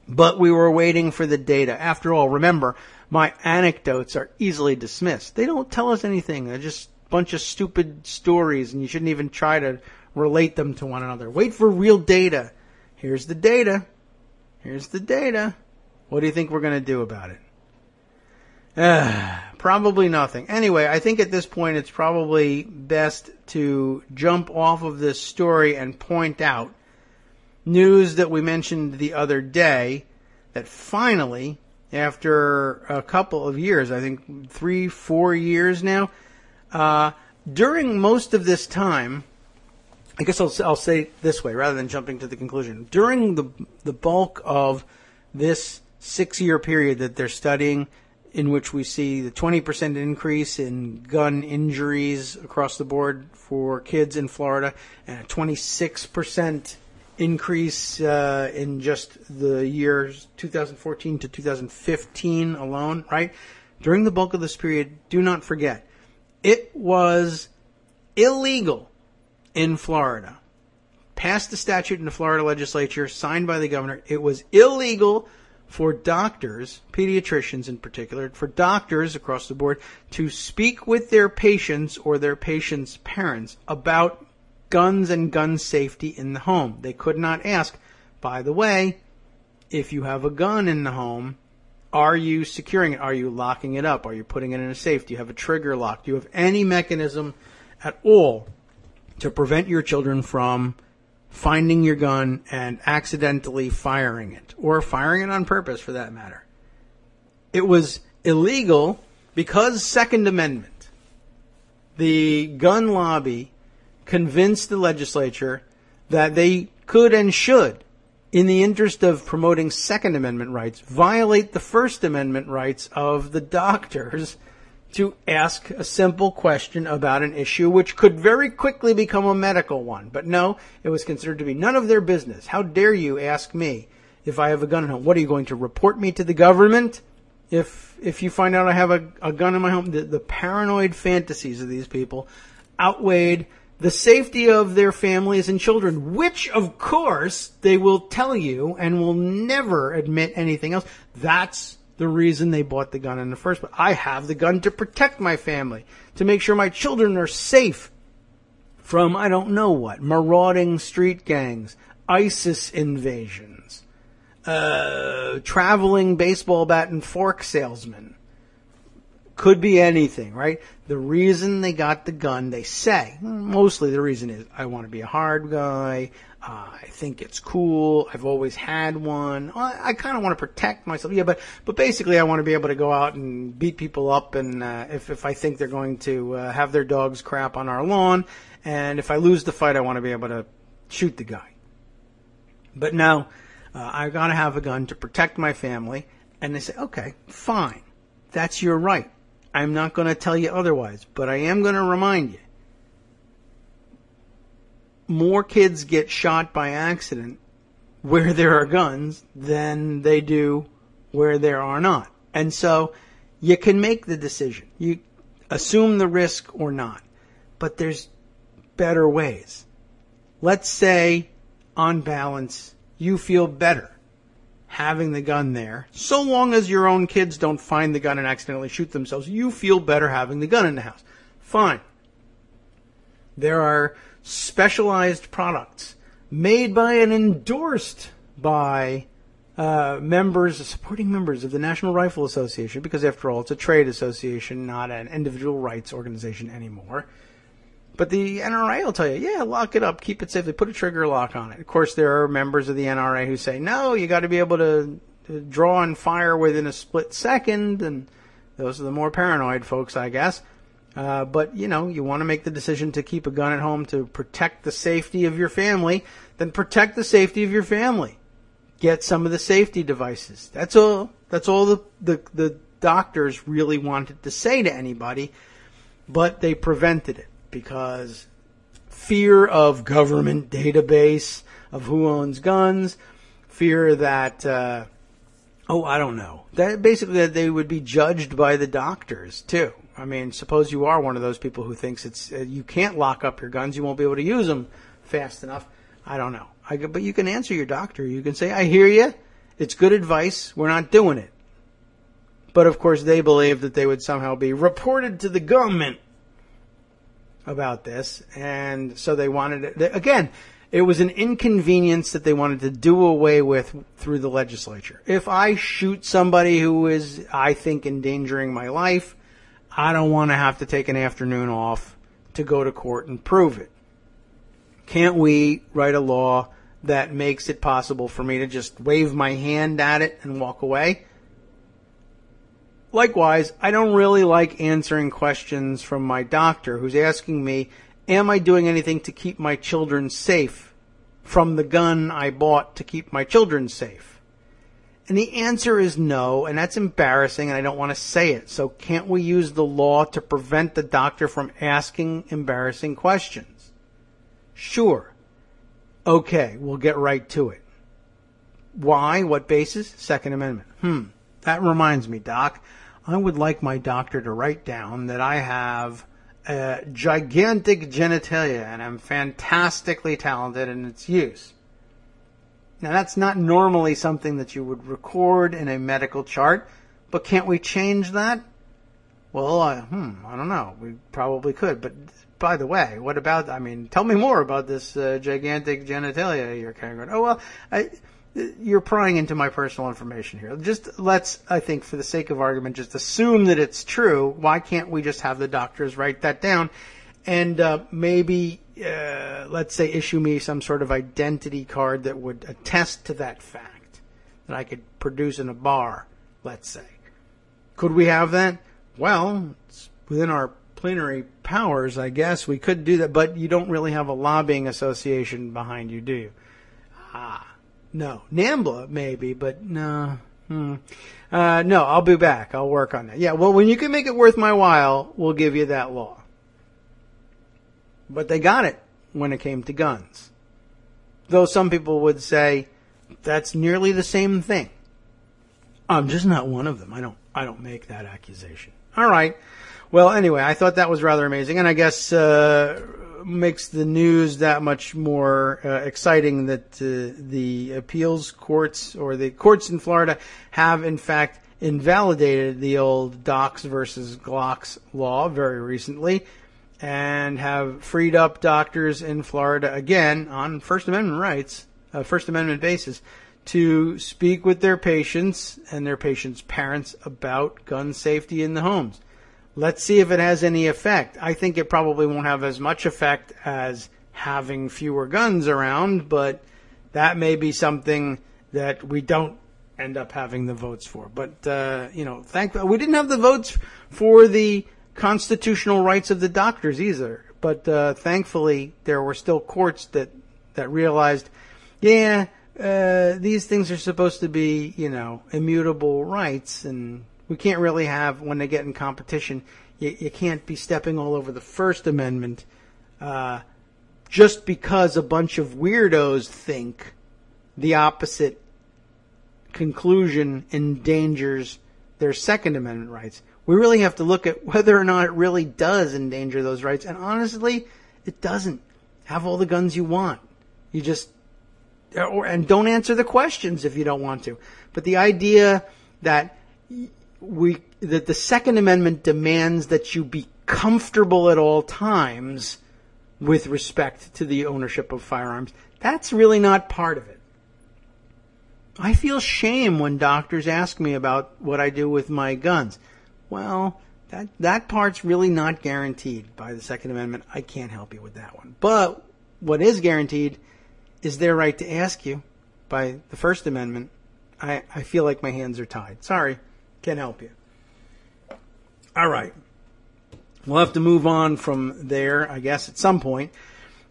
But we were waiting for the data. After all, remember, my anecdotes are easily dismissed. They don't tell us anything. They're just a bunch of stupid stories, and you shouldn't even try to relate them to one another. Wait for real data. Here's the data. Here's the data. What do you think we're going to do about it? Probably nothing. Anyway, I think at this point it's probably best to jump off of this story and point out news that we mentioned the other day that finally, after a couple of years, I think 3-4 years now, during most of this time, I guess I'll say it this way rather than jumping to the conclusion. During the bulk of this 6-year period that they're studying, in which we see the 20% increase in gun injuries across the board for kids in Florida and a 26% increase in just the years 2014 to 2015 alone, right? During the bulk of this period, do not forget, it was illegal in Florida. Passed the statute in the Florida legislature, signed by the governor. It was illegal for doctors, pediatricians in particular, for doctors across the board to speak with their patients or their patients' parents about guns and gun safety in the home. They could not ask, by the way, if you have a gun in the home, Are you securing it? Are you locking it up? Are you putting it in a safe? Do you have a trigger lock? Do you have any mechanism at all to prevent your children from finding your gun and accidentally firing it, or firing it on purpose for that matter? It was illegal because Second Amendment. The gun lobby convinced the legislature that they could and should, in the interest of promoting Second Amendment rights, violate the First Amendment rights of the doctors to ask a simple question about an issue which could very quickly become a medical one. But no, it was considered to be none of their business. How dare you ask me if I have a gun at home? What, are you going to report me to the government if you find out I have a gun in my home? The paranoid fantasies of these people outweighed the safety of their families and children, which, of course, they will tell you and will never admit anything else. That's the reason they bought the gun in the first place. I have the gun to protect my family, to make sure my children are safe from, I don't know what, marauding street gangs, ISIS invasions, traveling baseball bat and fork salesmen. Could be anything, right? The reason they got the gun, they say, mostly the reason is, I want to be a hard guy, I think it's cool, I've always had one, I kind of want to protect myself, yeah, but basically I want to be able to go out and beat people up, and if I think they're going to have their dogs crap on our lawn, and if I lose the fight, I want to be able to shoot the guy. But now, I got to have a gun to protect my family, and they say, okay, fine, that's your right. I'm not going to tell you otherwise, but I am going to remind you. More kids get shot by accident where there are guns than they do where there are not. And so you can make the decision. You assume the risk or not. But there's better ways. Let's say, on balance, you feel better having the gun there. So long as your own kids don't find the gun and accidentally shoot themselves, you feel better having the gun in the house. Fine. There are specialized products made by and endorsed by supporting members of the National Rifle Association, because after all, it's a trade association, not an individual rights organization anymore. But the NRA will tell you, yeah, lock it up, keep it safe. They put a trigger lock on it. Of course, there are members of the NRA who say, no, you got to be able to draw and fire within a split second, and those are the more paranoid folks, I guess. But, you want to make the decision to keep a gun at home to protect the safety of your family, then protect the safety of your family. Get some of the safety devices. That's all the doctors really wanted to say to anybody, but they prevented it because fear of government database of who owns guns, fear that, I don't know, that basically that they would be judged by the doctors too. I mean, suppose you are one of those people who thinks you can't lock up your guns, you won't be able to use them fast enough. I don't know. But you can answer your doctor. You can say, I hear you. It's good advice. We're not doing it. But, of course, they believe that they would somehow be reported to the government about this. And so they wanted it. Again, it was an inconvenience that they wanted to do away with through the legislature. If I shoot somebody who is, I think, endangering my life, I don't want to have to take an afternoon off to go to court and prove it. Can't we write a law that makes it possible for me to just wave my hand at it and walk away? Likewise, I don't really like answering questions from my doctor who's asking me, am I doing anything to keep my children safe from the gun I bought to keep my children safe? And the answer is no, and that's embarrassing, and I don't want to say it. So can't we use the law to prevent the doctor from asking embarrassing questions? Sure. Okay, we'll get right to it. Why? What basis? Second Amendment. That reminds me, Doc. I would like my doctor to write down that I have gigantic genitalia and I'm fantastically talented in its use. Now, that's not normally something that you would record in a medical chart, but can't we change that? Well, I don't know. We probably could. But, by the way, tell me more about this gigantic genitalia you're carrying around. Oh, well, you're prying into my personal information here. Just let's, I think, for the sake of argument, just assume that it's true. Why can't we just have the doctors write that down and maybe, let's say, issue me some sort of identity card that would attest to that fact that I could produce in a bar, let's say. Could we have that? Well, it's within our plenary powers, I guess. We could do that, but you don't really have a lobbying association behind you, do you? No. NAMBLA, maybe, but no. No, I'll be back. I'll work on that. Yeah, well, when you can make it worth my while, we'll give you that law. But they got it when it came to guns. Though some people would say that's nearly the same thing. I'm just not one of them. I don't make that accusation. All right. Well, anyway, I thought that was rather amazing, and I guess makes the news that much more exciting that the appeals courts or the courts in Florida have, in fact, invalidated the old Docs versus Glocks law very recently and have freed up doctors in Florida again on First Amendment rights, First Amendment basis, to speak with their patients and their patients' parents about gun safety in the homes. Let's see if it has any effect. I think it probably won't have as much effect as having fewer guns around, but that may be something that we don't end up having the votes for. But, we didn't have the votes for the constitutional rights of the doctors either. But thankfully, there were still courts that realized, these things are supposed to be, immutable rights, and we can't really have, when they get in competition, you can't be stepping all over the First Amendment just because a bunch of weirdos think the opposite conclusion endangers their Second Amendment rights. We really have to look at whether or not it really does endanger those rights. And honestly, it doesn't. Have all the guns you want. You just, and don't answer the questions if you don't want to. But the idea that that the Second Amendment demands that you be comfortable at all times with respect to the ownership of firearms, that's really not part of it. I feel shame when doctors ask me about what I do with my guns. Well, that part's really not guaranteed by the Second Amendment. I can't help you with that one. But what is guaranteed is their right to ask you by the First Amendment. I feel like my hands are tied. Sorry. Can't help you. All right. We'll have to move on from there, I guess, at some point,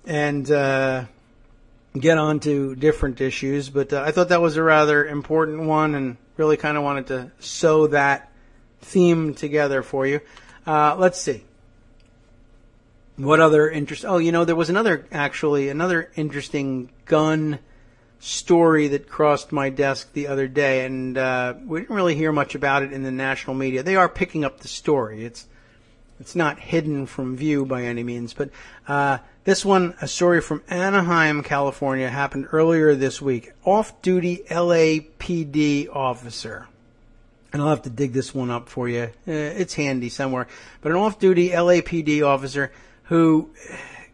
and get on to different issues. But I thought that was a rather important one and really kind of wanted to sew that theme together for you. Let's see. What other interest? Oh, there was another interesting gun story that crossed my desk the other day, and we didn't really hear much about it in the national media. They are picking up the story. It's not hidden from view by any means, but this one, a story from Anaheim, California, happened earlier this week. Off-duty LAPD officer, and I'll have to dig this one up for you. It's handy somewhere, but an off-duty LAPD officer who,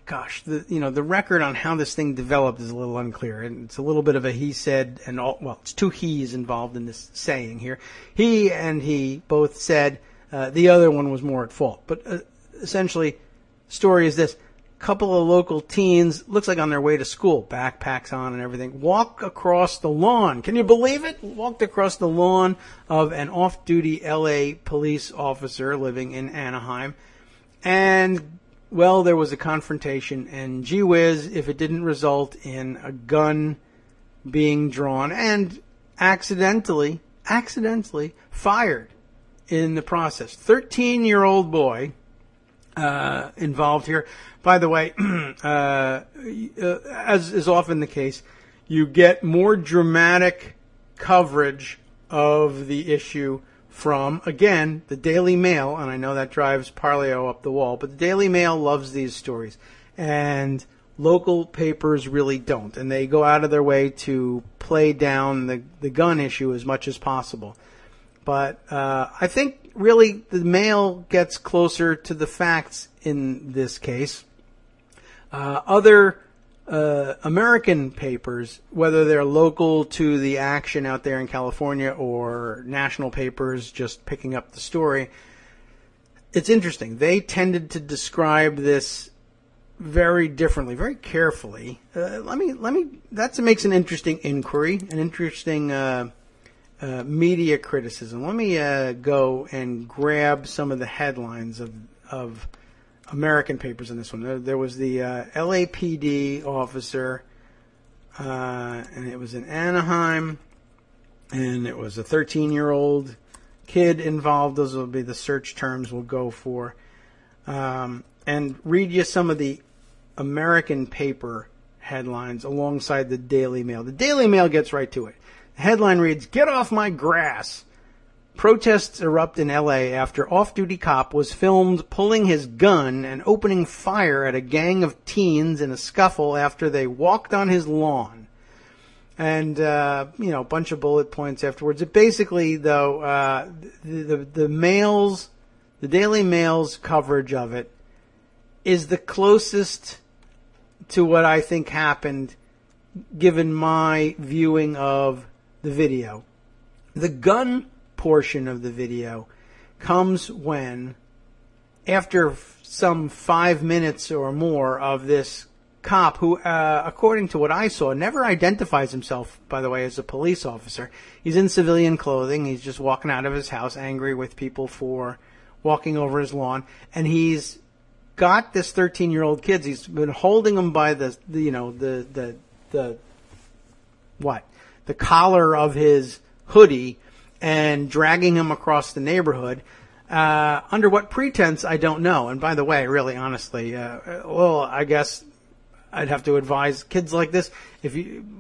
gosh, the record on how this thing developed is a little unclear. And it's a little bit of a he said and all, well, it's two he's involved in this saying here. He and he both said the other one was more at fault. But essentially, the story is this. Couple of local teens, looks like on their way to school, backpacks on and everything, walk across the lawn. Can you believe it? Walked across the lawn of an off-duty LA police officer living in Anaheim. And well, there was a confrontation, and gee whiz, if it didn't result in a gun being drawn and accidentally fired in the process. 13-year-old boy involved here. By the way, as is often the case, you get more dramatic coverage of the issue from, again, the Daily Mail, and I know that drives Parleo up the wall, but the Daily Mail loves these stories, and local papers really don't, and they go out of their way to play down the gun issue as much as possible. But I think really the Mail gets closer to the facts in this case. Other American papers, whether they're local to the action out there in California or national papers just picking up the story, it's interesting. They tended to describe this very differently, very carefully. That makes an interesting inquiry, an interesting media criticism. Let me go and grab some of the headlines of American papers in this one. There was the LAPD officer, and it was in Anaheim, and it was a 13-year-old kid involved. Those will be the search terms we'll go for. And read you some of the American paper headlines alongside the Daily Mail. The Daily Mail gets right to it. The headline reads, "Get off my grass." Protests erupt in L.A. after off-duty cop was filmed pulling his gun and opening fire at a gang of teens in a scuffle after they walked on his lawn. And, a bunch of bullet points afterwards. It basically, though, the Daily Mail's coverage of it is the closest to what I think happened given my viewing of the video. The gun portion of the video comes when, after some 5 minutes or more of this cop, who, according to what I saw, never identifies himself, by the way, as a police officer. He's in civilian clothing. He's just walking out of his house angry with people for walking over his lawn. And he's got this 13-year-old kid. He's been holding him by the collar of his hoodie and dragging him across the neighborhood. Under what pretense, I don't know. And by the way, really honestly, I guess I'd have to advise kids like this,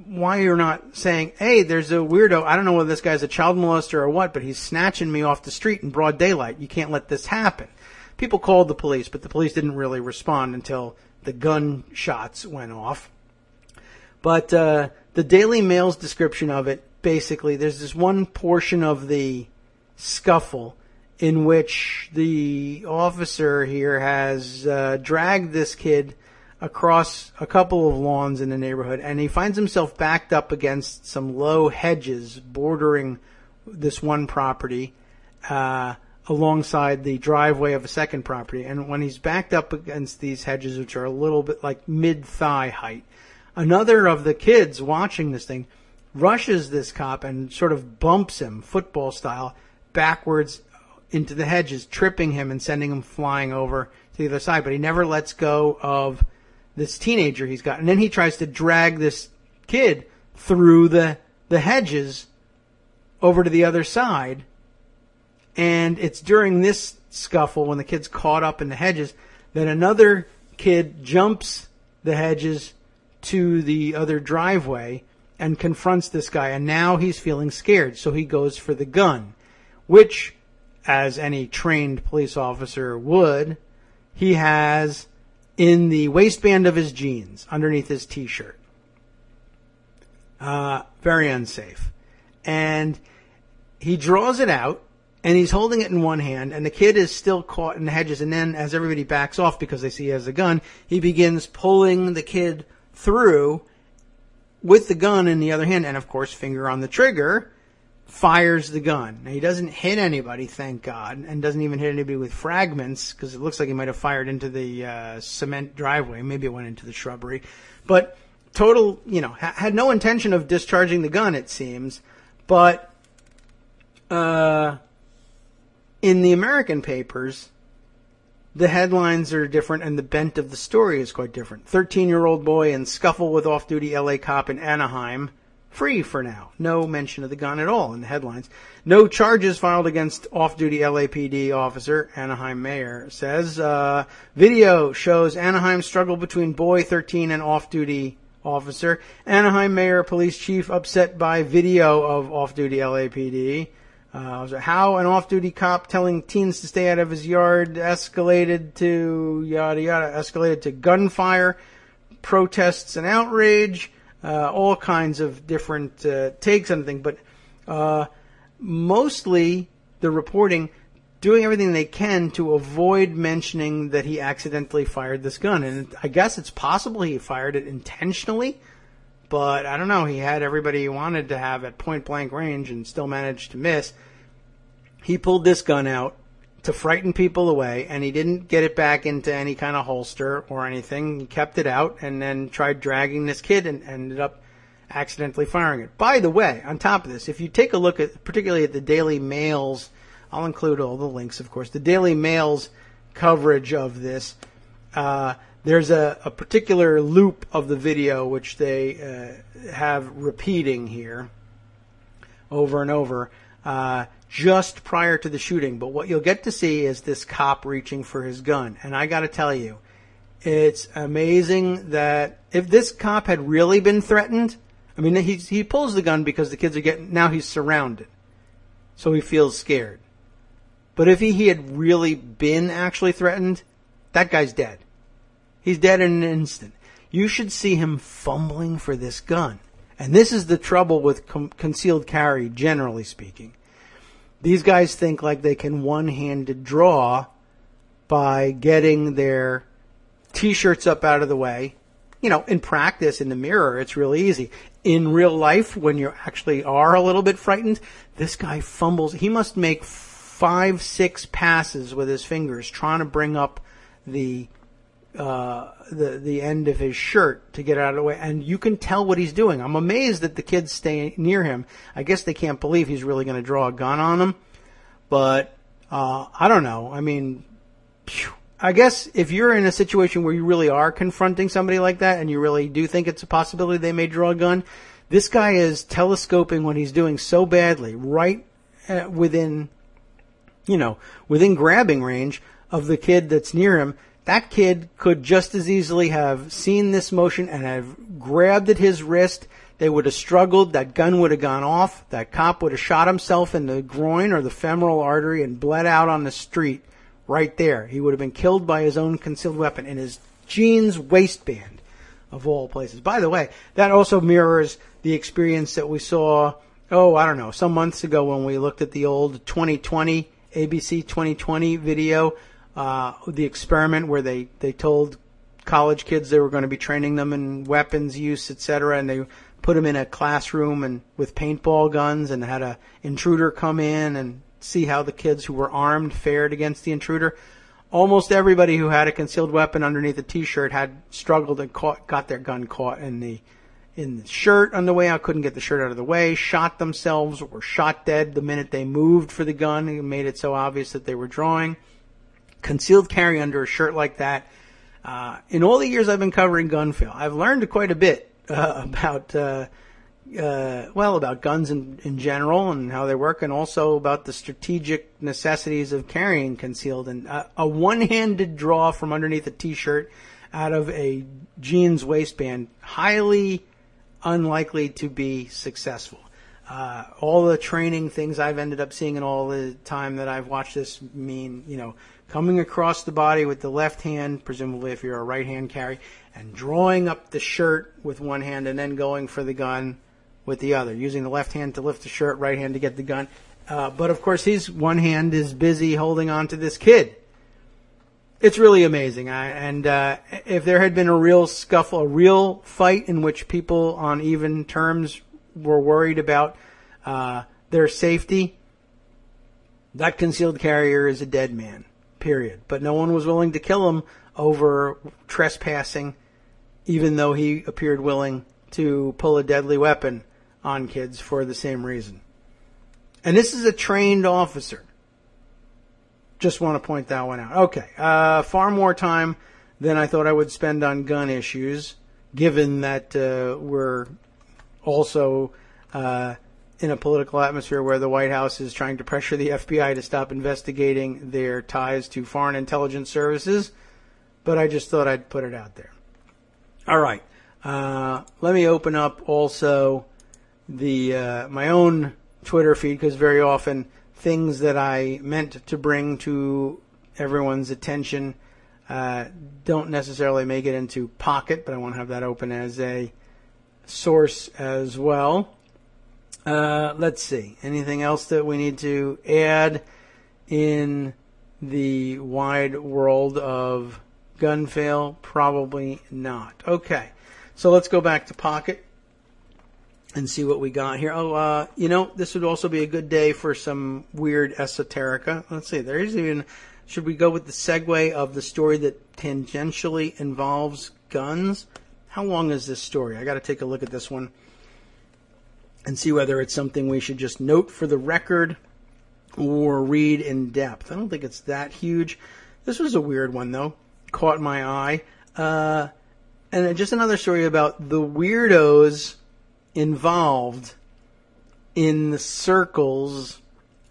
why you're not saying, hey, there's a weirdo, I don't know whether this guy's a child molester or what, but he's snatching me off the street in broad daylight. You can't let this happen. People called the police, but the police didn't really respond until the gunshots went off. But the Daily Mail's description of it, basically, there's this one portion of the scuffle in which the officer here has dragged this kid across a couple of lawns in the neighborhood, and he finds himself backed up against some low hedges bordering this one property, alongside the driveway of a second property. And when he's backed up against these hedges, which are a little bit like mid-thigh height, another of the kids watching this thing rushes this cop and sort of bumps him, football style, backwards into the hedges, tripping him and sending him flying over to the other side. But he never lets go of this teenager he's got. And then he tries to drag this kid through the hedges over to the other side. And it's during this scuffle, when the kid's caught up in the hedges, that another kid jumps the hedges to the other driveway and confronts this guy. And now he's feeling scared, so he goes for the gun, which, as any trained police officer would, he has in the waistband of his jeans, underneath his T-shirt. Very unsafe. And he draws it out, and he's holding it in one hand, and the kid is still caught in the hedges. And then, as everybody backs off because they see he has a gun, he begins pulling the kid through with the gun in the other hand, and of course, finger on the trigger, fires the gun. Now, he doesn't hit anybody, thank God, and doesn't even hit anybody with fragments, because it looks like he might have fired into the cement driveway. Maybe it went into the shrubbery. But total, had no intention of discharging the gun, it seems. But in the American papers, the headlines are different and the bent of the story is quite different. 13-year-old boy in scuffle with off-duty L.A. cop in Anaheim. Free for now. No mention of the gun at all in the headlines. No charges filed against off-duty LAPD officer, Anaheim mayor says. Video shows Anaheim struggle between boy 13 and off-duty officer. Anaheim mayor police chief upset by video of off-duty LAPD. How an off-duty cop telling teens to stay out of his yard escalated to gunfire, protests and outrage. All kinds of different takes on the thing, but mostly the reporting doing everything they can to avoid mentioning that he accidentally fired this gun. And I guess it's possible he fired it intentionally, but I don't know. He had everybody he wanted to have at point blank range and still managed to miss. He pulled this gun out to frighten people away, and he didn't get it back into any kind of holster or anything. He kept it out and then tried dragging this kid and ended up accidentally firing it. By the way, on top of this, if you take a look at, particularly at the Daily Mail's, I'll include all the links, of course, the Daily Mail's coverage of this, there's a particular loop of the video which they have repeating here over and over, just prior to the shooting. But what you'll get to see is this cop reaching for his gun. And I got to tell you, it's amazing that if this cop had really been threatened, I mean, he pulls the gun because the kids are now he's surrounded. So he feels scared. But if he had really been actually threatened, that guy's dead. He's dead in an instant. You should see him fumbling for this gun. And this is the trouble with concealed carry, generally speaking. These guys think like they can one-handed draw by getting their T-shirts up out of the way. You know, in practice, in the mirror, it's really easy. In real life, when you actually are a little bit frightened, this guy fumbles. He must make 5-6 passes with his fingers trying to bring up the end of his shirt to get out of the way. And you can tell what he's doing. I'm amazed that the kids stay near him. I guess they can't believe he's really going to draw a gun on them. But I don't know. I mean, I guess if you're in a situation where you really are confronting somebody like that and you really do think it's a possibility they may draw a gun, this guy is telescoping what he's doing so badly, right within grabbing range of the kid that's near him. That kid could just as easily have seen this motion and have grabbed at his wrist. They would have struggled. That gun would have gone off. That cop would have shot himself in the groin or the femoral artery and bled out on the street right there. He would have been killed by his own concealed weapon in his jeans waistband, of all places. By the way, that also mirrors the experience that we saw, some months ago when we looked at the old 2020, ABC 2020 video, the experiment where they told college kids they were going to be training them in weapons use, etc., and they put them in a classroom and with paintball guns and had a intruder come in and see how the kids who were armed fared against the intruder. Almost everybody who had a concealed weapon underneath a T-shirt had struggled and got their gun caught in the shirt on the way out, couldn't get the shirt out of the way, shot themselves, or were shot dead the minute they moved for the gun. It made it so obvious that they were drawing. Concealed carry under a shirt like that. In all the years I've been covering gunfill, I've learned quite a bit about guns in general and how they work, and also about the strategic necessities of carrying concealed. And a one-handed draw from underneath a T-shirt out of a jeans waistband, highly unlikely to be successful. All the training things I've ended up seeing in all the time that I've watched this mean, coming across the body with the left hand, presumably if you're a right-hand carry, and drawing up the shirt with one hand and then going for the gun with the other, using the left hand to lift the shirt, right hand to get the gun. But of course, his one hand is busy holding on to this kid. It's really amazing. If there had been a real scuffle, a real fight in which people on even terms were worried about their safety, that concealed carrier is a dead man, period. But no one was willing to kill him over trespassing, even though he appeared willing to pull a deadly weapon on kids for the same reason. And this is a trained officer. Just want to point that one out. Okay, far more time than I thought I would spend on gun issues, given that we're also in a political atmosphere where the White House is trying to pressure the FBI to stop investigating their ties to foreign intelligence services. But I just thought I'd put it out there. All right. Let me open up also the my own Twitter feed, because very often things that I meant to bring to everyone's attention don't necessarily make it into Pocket, but I want to have that open as a source as well. Let's see. Anything else that we need to add in the wide world of gun fail? Probably not. Okay, so let's go back to Pocket and see what we got here. Oh, this would also be a good day for some weird esoterica. Let's see, there's even... Should we go with the segue of the story that tangentially involves guns? How long is this story? I got to take a look at this one and see whether it's something we should just note for the record or read in depth. I don't think it's that huge. This was a weird one, though. Caught my eye. And just another story about the weirdos involved in the circles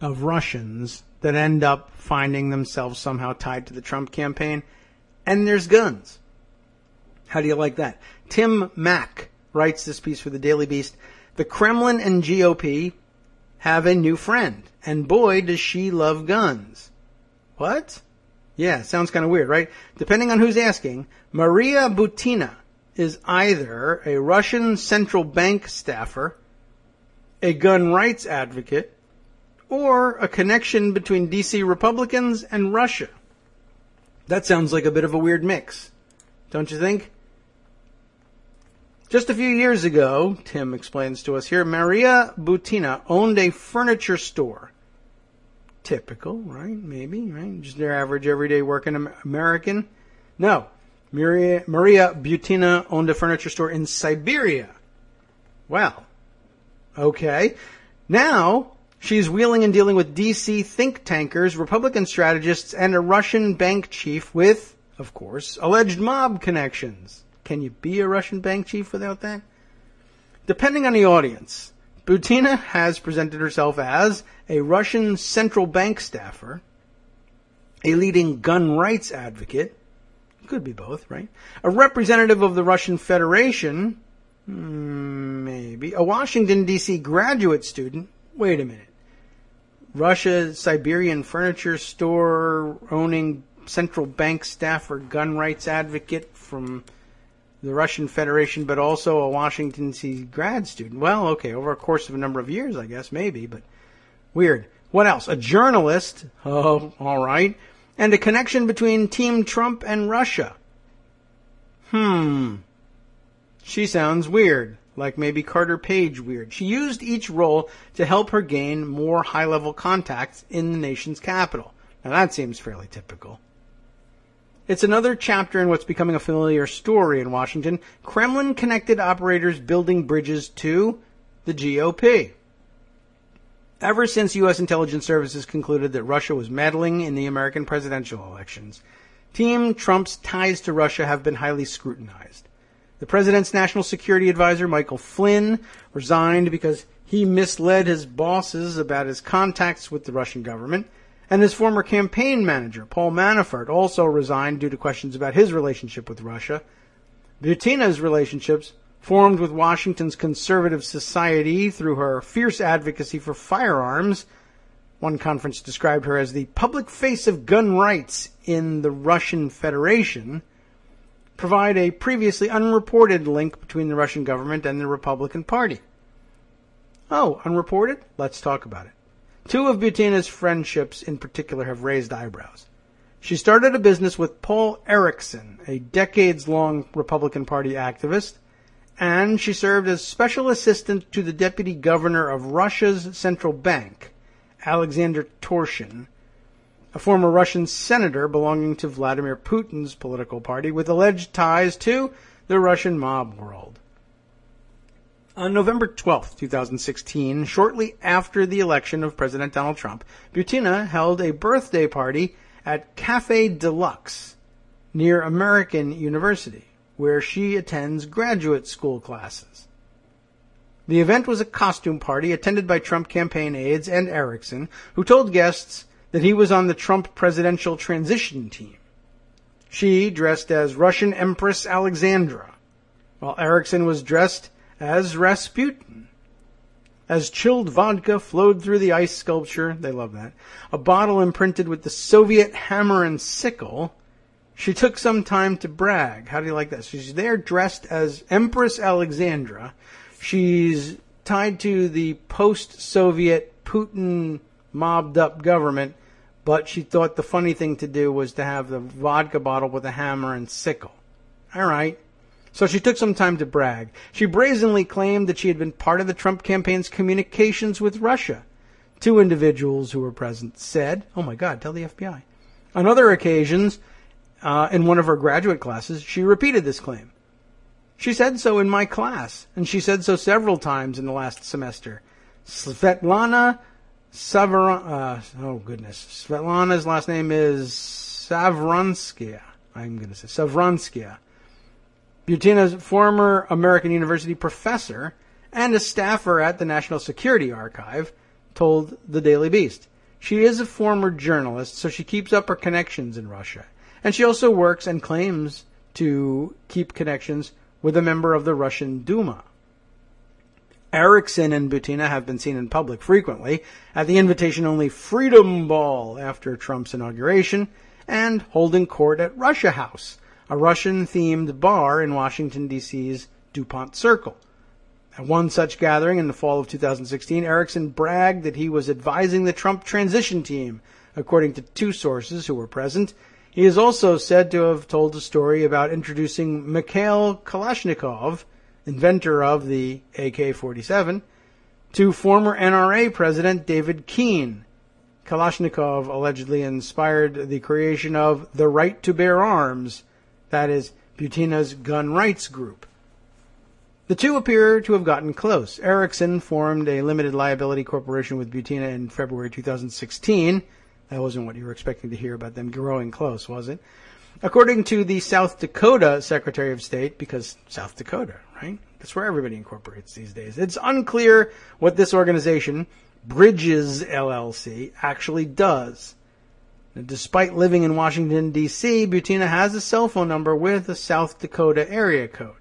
of Russians that end up finding themselves somehow tied to the Trump campaign. And there's guns. How do you like that? Tim Mack writes this piece for the Daily Beast. The Kremlin and GOP have a new friend. And boy, does she love guns. What? Yeah, sounds kind of weird, right? Depending on who's asking, Maria Butina is either a Russian central bank staffer, a gun rights advocate, or a connection between DC Republicans and Russia. That sounds like a bit of a weird mix, don't you think? Just a few years ago, Tim explains to us here, Maria Butina owned a furniture store. Typical, right? Maybe, right? Just their average everyday working American. No, Maria Butina owned a furniture store in Siberia. Well, okay. Now, she's wheeling and dealing with DC think tankers, Republican strategists, and a Russian bank chief with, of course, alleged mob connections. Can you be a Russian bank chief without that? Depending on the audience, Butina has presented herself as a Russian central bank staffer, a leading gun rights advocate, could be both, right? A representative of the Russian Federation, maybe, a Washington, D.C. graduate student. Wait a minute. Russia, Siberian furniture store owning central bank staffer, gun rights advocate from the Russian Federation, but also a Washington, D.C. grad student. Well, okay, over a course of a number of years, I guess, maybe, but weird. What else? A journalist. Oh, all right. And a connection between Team Trump and Russia. She sounds weird. Like maybe Carter Page weird. She used each role to help her gain more high-level contacts in the nation's capital. Now that seems fairly typical. It's another chapter in what's becoming a familiar story in Washington. Kremlin-connected operators building bridges to the GOP. Ever since U.S. intelligence services concluded that Russia was meddling in the American presidential elections, Team Trump's ties to Russia have been highly scrutinized. The president's national security advisor, Michael Flynn, resigned because he misled his bosses about his contacts with the Russian government, and his former campaign manager, Paul Manafort, also resigned due to questions about his relationship with Russia. Butina's relationships, formed with Washington's conservative society through her fierce advocacy for firearms. One conference described her as the public face of gun rights in the Russian Federation, provide a previously unreported link between the Russian government and the Republican Party. Oh, unreported? Let's talk about it. Two of Butina's friendships in particular have raised eyebrows. She started a business with Paul Erickson, a decades-long Republican Party activist, and she served as special assistant to the deputy governor of Russia's central bank, Alexander Torshin, a former Russian senator belonging to Vladimir Putin's political party with alleged ties to the Russian mob world. On November 12, 2016, shortly after the election of President Donald Trump, Butina held a birthday party at Café Deluxe near American University, where she attends graduate school classes. The event was a costume party attended by Trump campaign aides and Erickson, who told guests that he was on the Trump presidential transition team. She dressed as Russian Empress Alexandra, while Erickson was dressed as Rasputin. As chilled vodka flowed through the ice sculpture, they love that, a bottle imprinted with the Soviet hammer and sickle, she took some time to brag. How do you like that? She's there dressed as Empress Alexandra. She's tied to the post-Soviet Putin mobbed-up government, but she thought the funny thing to do was to have the vodka bottle with a hammer and sickle. All right. So she took some time to brag. She brazenly claimed that she had been part of the Trump campaign's communications with Russia. 2 individuals who were present said, oh my God, tell the FBI. On other occasions, in one of her graduate classes, she repeated this claim. She said so in my class, and she said so several times in the last semester. Svetlana Svetlana's last name is Savranskia. I'm going to say Savranskia. Butina's former American University professor and a staffer at the National Security Archive told the Daily Beast. She is a former journalist, so she keeps up her connections in Russia. And she also works and claims to keep connections with a member of the Russian Duma. Erickson and Butina have been seen in public frequently at the invitation-only Freedom Ball after Trump's inauguration and holding court at Russia House, a Russian-themed bar in Washington, D.C.'s DuPont Circle. At one such gathering in the fall of 2016, Erickson bragged that he was advising the Trump transition team, according to 2 sources who were present. He is also said to have told a story about introducing Mikhail Kalashnikov, inventor of the AK-47, to former NRA President David Keene. Kalashnikov allegedly inspired the creation of the Right to Bear Arms, that is, Butina's gun rights group. The 2 appear to have gotten close. Erickson formed a limited liability corporation with Butina in February 2016. That wasn't what you were expecting to hear about them growing close, was it? According to the South Dakota Secretary of State, because South Dakota, right? That's where everybody incorporates these days. It's unclear what this organization, Bridges LLC, actually does. Despite living in Washington, D.C., Butina has a cell phone number with a South Dakota area code.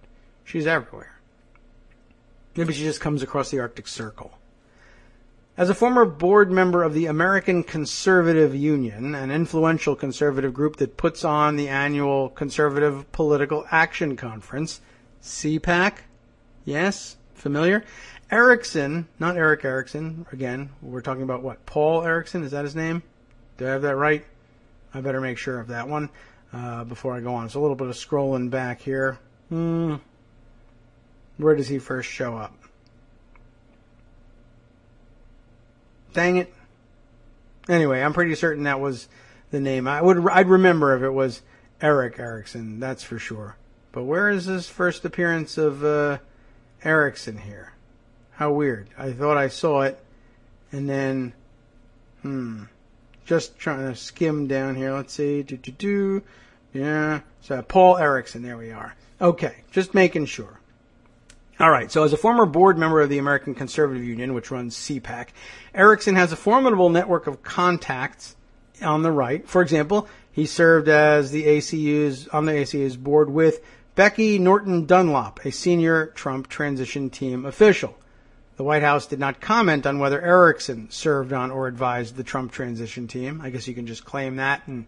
She's everywhere. Maybe she just comes across the Arctic Circle. As a former board member of the American Conservative Union, an influential conservative group that puts on the annual Conservative Political Action Conference, CPAC, yes, familiar? Erickson, not Eric Erickson, again, we're talking about what, Paul Erickson, is that his name? Do I have that right? I better make sure of that one before I go on. So a little bit of scrolling back here. Where does he first show up? Dang it. Anyway, I'm pretty certain that was the name. I'd remember if it was Eric Erickson, that's for sure. But where is this first appearance of Erickson here? How weird. I thought I saw it, and then, just trying to skim down here. Let's see. Yeah. So Paul Erickson. There we are. Okay. Just making sure. All right. So as a former board member of the American Conservative Union, which runs CPAC, Erickson has a formidable network of contacts on the right. For example, he served as on the ACU's board with Becky Norton Dunlop, a senior Trump transition team official. The White House did not comment on whether Erickson served on or advised the Trump transition team. I guess you can just claim that and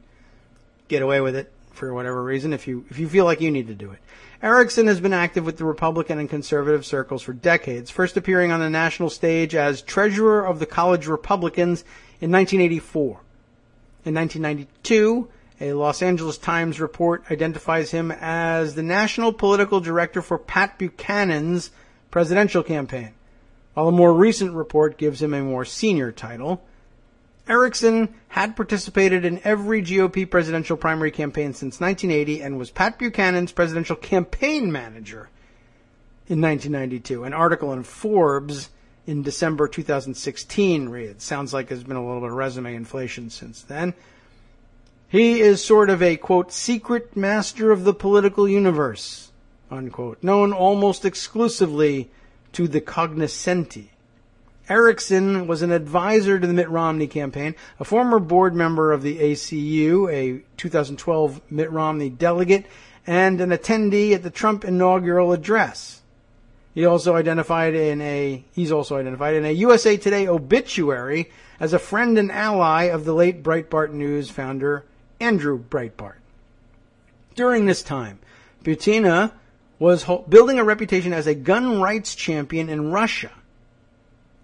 get away with it for whatever reason if you feel like you need to do it. Erickson has been active with the Republican and conservative circles for decades, first appearing on the national stage as treasurer of the College Republicans in 1984. In 1992, a Los Angeles Times report identifies him as the national political director for Pat Buchanan's presidential campaign, while a more recent report gives him a more senior title. Erickson had participated in every GOP presidential primary campaign since 1980 and was Pat Buchanan's presidential campaign manager in 1992. An article in Forbes in December 2016 reads, sounds like there's been a little bit of resume inflation since then. He is sort of a, quote, secret master of the political universe, unquote, known almost exclusively to the cognoscenti. Erickson was an advisor to the Mitt Romney campaign, a former board member of the ACU, a 2012 Mitt Romney delegate, and an attendee at the Trump inaugural address. He's also identified in a USA Today obituary as a friend and ally of the late Breitbart News founder Andrew Breitbart. During this time, Butina was building a reputation as a gun rights champion in Russia.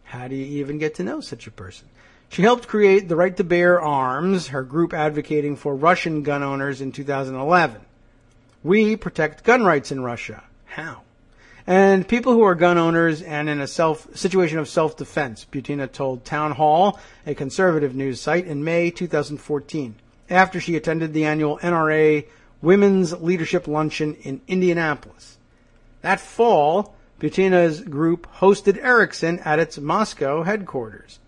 How do you even get to know such a person? She helped create the Right to Bear Arms, her group advocating for Russian gun owners in 2011. We protect gun rights in Russia. How? And people who are gun owners and in a situation of self-defense, Butina told Town Hall, a conservative news site, in May 2014, after she attended the annual NRA Women's Leadership Luncheon in Indianapolis. That fall, Butina's group hosted Ericsson at its Moscow headquarters.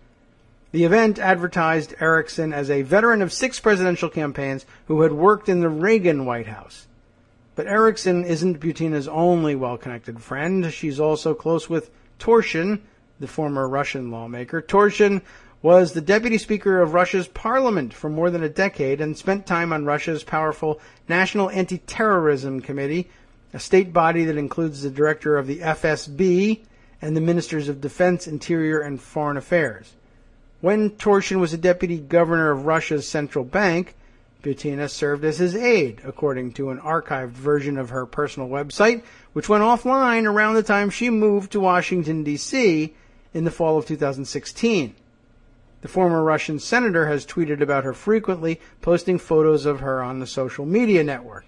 The event advertised Ericsson as a veteran of 6 presidential campaigns who had worked in the Reagan White House. But Ericsson isn't Butina's only well-connected friend. She's also close with Torshin, the former Russian lawmaker. Torshin was the deputy speaker of Russia's parliament for more than a decade and spent time on Russia's powerful National Anti-Terrorism Committee, a state body that includes the director of the FSB and the ministers of defense, interior, and foreign affairs. When Torshin was a deputy governor of Russia's central bank, Butina served as his aide, according to an archived version of her personal website, which went offline around the time she moved to Washington, D.C. in the fall of 2016. The former Russian senator has tweeted about her frequently, posting photos of her on the social media network.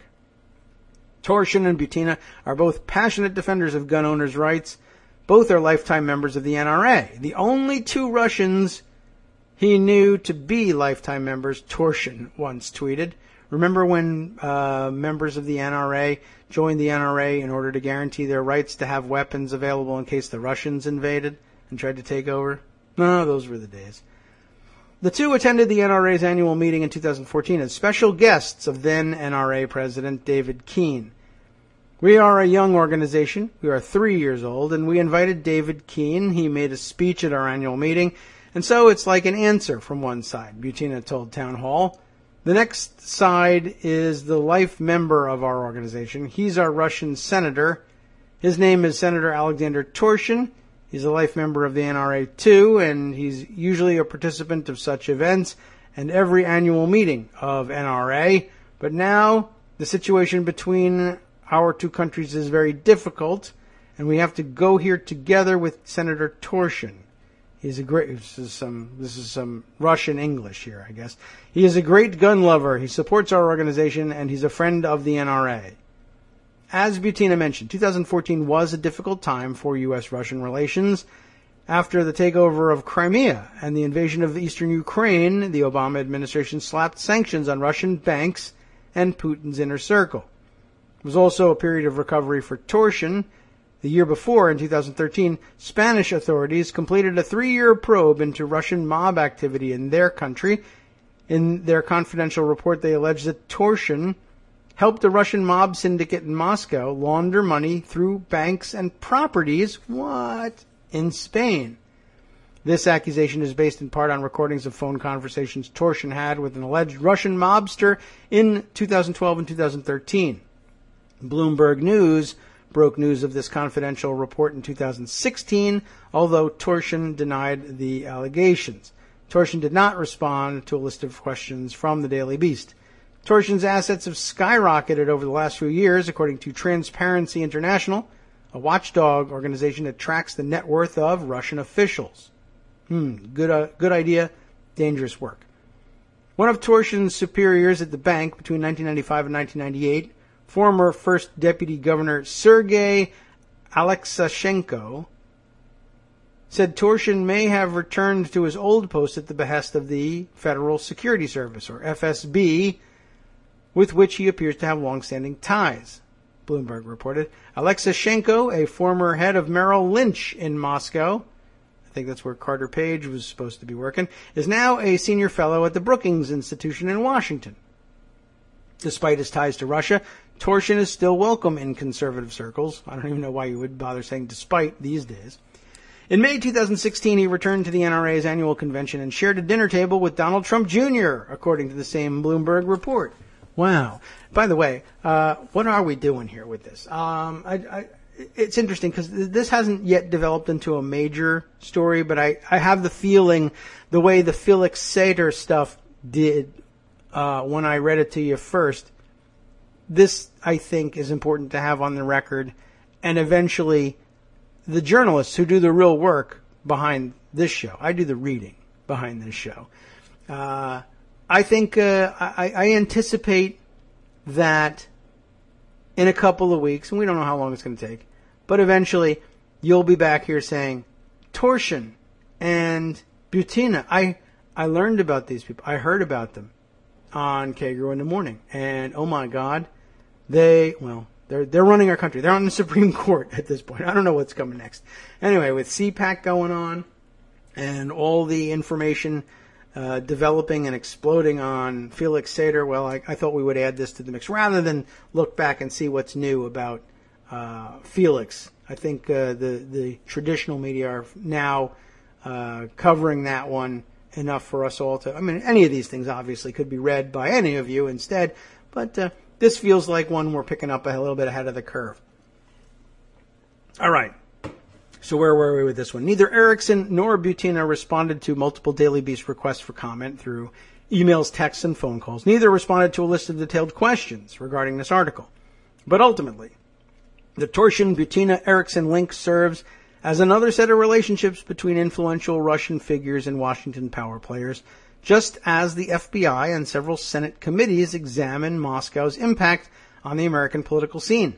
Torshin and Butina are both passionate defenders of gun owners' rights. Both are lifetime members of the NRA. The only 2 Russians he knew to be lifetime members, Torshin once tweeted. Remember when members of the NRA joined the NRA in order to guarantee their rights to have weapons available in case the Russians invaded and tried to take over? No, those were the days. The 2 attended the NRA's annual meeting in 2014 as special guests of then NRA President David Keene. We are a young organization. We are 3 years old, and we invited David Keene. He made a speech at our annual meeting, and so it's like an answer from one side, Butina told Town Hall. The next side is the life member of our organization. He's our Russian senator. His name is Senator Alexander Torshin. He's a life member of the NRA too, and he's usually a participant of such events and every annual meeting of NRA. But now the situation between our 2 countries is very difficult, and we have to go here together with Senator Torshin. He's a great, this is some Russian English here, I guess. He is a great gun lover. He supports our organization, and he's a friend of the NRA. As Butina mentioned, 2014 was a difficult time for U.S.-Russian relations. After the takeover of Crimea and the invasion of eastern Ukraine, the Obama administration slapped sanctions on Russian banks and Putin's inner circle. It was also a period of recovery for Torshin. The year before, in 2013, Spanish authorities completed a 3-year probe into Russian mob activity in their country. In their confidential report, they alleged that Torshin helped a Russian mob syndicate in Moscow launder money through banks and properties, in Spain. This accusation is based in part on recordings of phone conversations Torshin had with an alleged Russian mobster in 2012 and 2013. Bloomberg News broke news of this confidential report in 2016, although Torshin denied the allegations. Torshin did not respond to a list of questions from the Daily Beast. Torshin's assets have skyrocketed over the last few years, according to Transparency International, a watchdog organization that tracks the net worth of Russian officials. Good idea, dangerous work. One of Torshin's superiors at the bank between 1995 and 1998, former First Deputy Governor Sergei Alexashenko, said Torshin may have returned to his old post at the behest of the Federal Security Service, or FSB, with which he appears to have long-standing ties, Bloomberg reported. Alexashenko, a former head of Merrill Lynch in Moscow, I think that's where Carter Page was supposed to be working, is now a senior fellow at the Brookings Institution in Washington. Despite his ties to Russia, Torshin is still welcome in conservative circles. I don't even know why you would bother saying despite these days. In May 2016, he returned to the NRA's annual convention and shared a dinner table with Donald Trump Jr., according to the same Bloomberg report. Wow. By the way, what are we doing here with this? It's interesting because this hasn't yet developed into a major story, but I have the feeling the way the Felix Sater stuff did when I read it to you first, this, I think, is important to have on the record, and eventually the journalists who do the real work behind this show. I do the reading. behind this show. I think I anticipate that in a couple of weeks, and we don't know how long it's going to take, but eventually you'll be back here saying, Torsion and Butina. I learned about these people. I heard about them on Kagro in the morning. And oh my God, they're running our country. They're on the Supreme Court at this point. I don't know what's coming next. Anyway, with CPAC going on and all the information developing and exploding on Felix Sater, well, I thought we would add this to the mix rather than look back and see what's new about Felix. I think the traditional media are now covering that one enough for us all to... I mean, any of these things obviously could be read by any of you instead, but this feels like one we're picking up a little bit ahead of the curve. All right. So where were we with this one? Neither Erickson nor Butina responded to multiple Daily Beast requests for comment through emails, texts, and phone calls. Neither responded to a list of detailed questions regarding this article. But ultimately, the Torsion-Butina-Erickson link serves as another set of relationships between influential Russian figures and Washington power players, just as the FBI and several Senate committees examine Moscow's impact on the American political scene.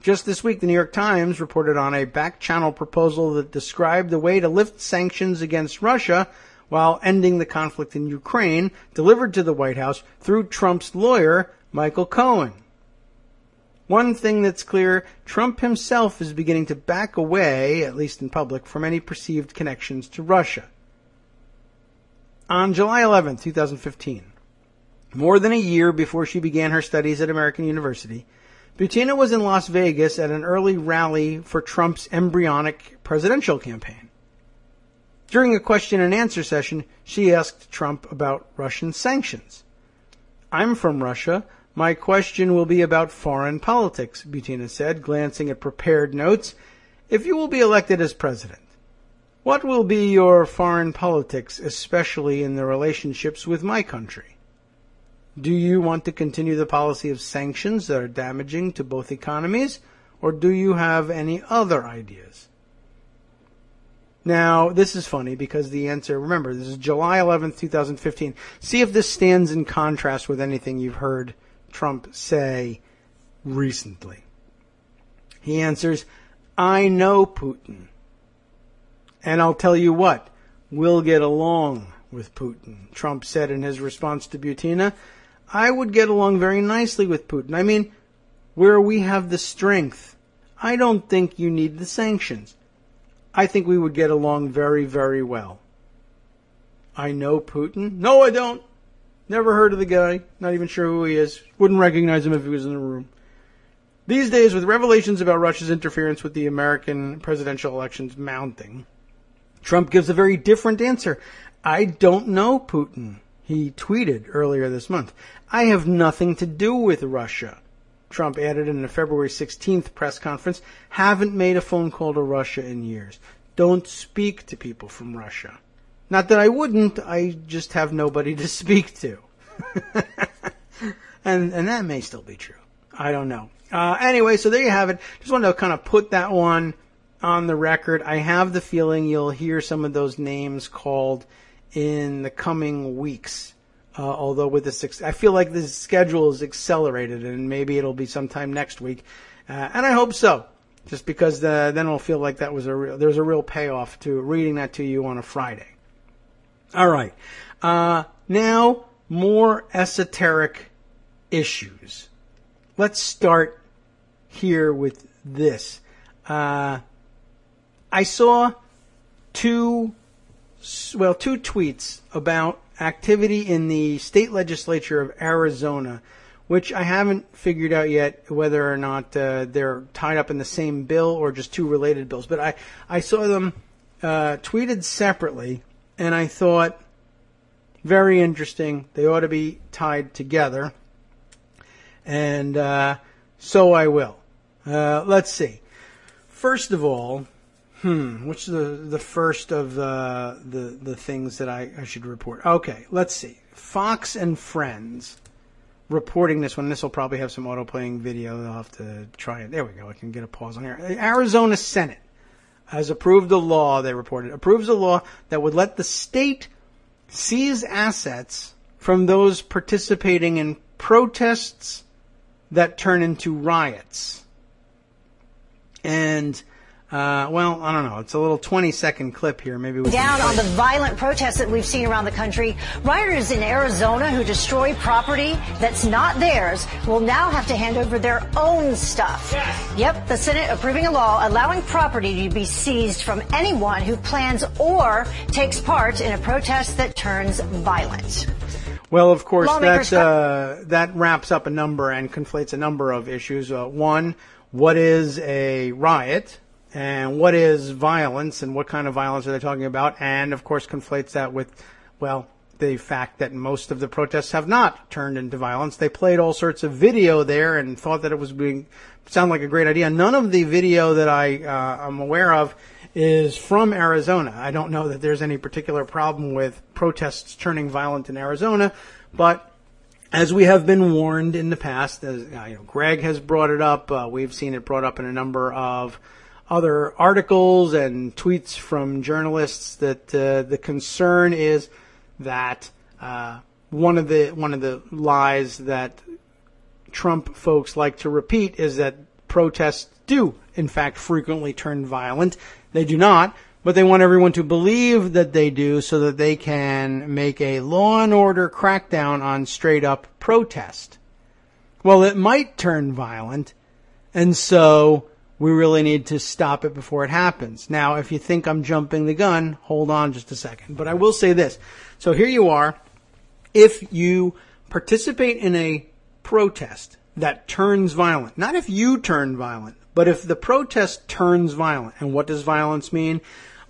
Just this week, the New York Times reported on a back-channel proposal that described the way to lift sanctions against Russia while ending the conflict in Ukraine, delivered to the White House through Trump's lawyer, Michael Cohen. One thing that's clear, Trump himself is beginning to back away, at least in public, from any perceived connections to Russia. On July 11, 2015, more than a year before she began her studies at American University, Butina was in Las Vegas at an early rally for Trump's embryonic presidential campaign. During a question and answer session, she asked Trump about Russian sanctions. "I'm from Russia. My question will be about foreign politics," Butina said, glancing at prepared notes. "If you will be elected as president, what will be your foreign politics, especially in the relationships with my country? Do you want to continue the policy of sanctions that are damaging to both economies, or do you have any other ideas?" Now, this is funny because the answer, remember, this is July 11th, 2015. See if this stands in contrast with anything you've heard Trump say recently. He answers, "I know Putin. And I'll tell you what, we'll get along with Putin," Trump said in his response to Butina. "I would get along very nicely with Putin. I mean, where we have the strength. I don't think you need the sanctions. I think we would get along very, very well." I know Putin? No, I don't. Never heard of the guy. Not even sure who he is. Wouldn't recognize him if he was in the room. These days, with revelations about Russia's interference with the American presidential elections mounting, Trump gives a very different answer. "I don't know Putin," he tweeted earlier this month. "I have nothing to do with Russia." Trump added in a February 16th press conference, "Haven't made a phone call to Russia in years. Don't speak to people from Russia. Not that I wouldn't, I just have nobody to speak to." and that may still be true. I don't know. Anyway, so there you have it. Just wanted to kind of put that one on the record. I have the feeling you'll hear some of those names called in the coming weeks. Although with this, I feel like the schedule is accelerated, and maybe it'll be sometime next week. And I hope so, just because then it'll feel like there's a real payoff to reading that to you on a Friday. All right. Now, more esoteric issues. Let's start here with this. I saw two tweets about activity in the state legislature of Arizona, which I haven't figured out yet whether or not they're tied up in the same bill or just two related bills. But I saw them tweeted separately, and I thought, very interesting. They ought to be tied together. And so I will. Let's see. First of all, which is the first of the things that I should report? Okay, let's see. Fox and Friends reporting this one. This will probably have some auto-playing video. They'll have to try it. There we go. I can get a pause on here. The Arizona Senate has approved a law, they reported, approves a law that would let the state seize assets from those participating in protests that turn into riots. And, well, I don't know. It's a little 20-second clip here. Maybe we down on the violent protests that we've seen around the country. Rioters in Arizona who destroy property that's not theirs will now have to hand over their own stuff. Yes. Yep, the Senate approving a law allowing property to be seized from anyone who plans or takes part in a protest that turns violent. Well, of course, that wraps up a number and conflates a number of issues. One, what is a riot? And what is violence, and what kind of violence are they talking about? And, of course, conflates that with, well, the fact that most of the protests have not turned into violence. They played all sorts of video there and thought that it was sound like a great idea. None of the video that I'm aware of is from Arizona. I don't know that there's any particular problem with protests turning violent in Arizona, but as we have been warned in the past, as Greg has brought it up, we've seen it brought up in a number of other articles and tweets from journalists that the concern is that one of the lies that Trump folks like to repeat is that protests do, in fact, frequently turn violent. They do not, but they want everyone to believe that they do so that they can make a law and order crackdown on straight up protest. Well, it might turn violent, and so we really need to stop it before it happens. Now, if you think I'm jumping the gun, hold on just a second. But I will say this. So here you are. If you participate in a protest that turns violent, not if you turn violent, but if the protest turns violent. And what does violence mean?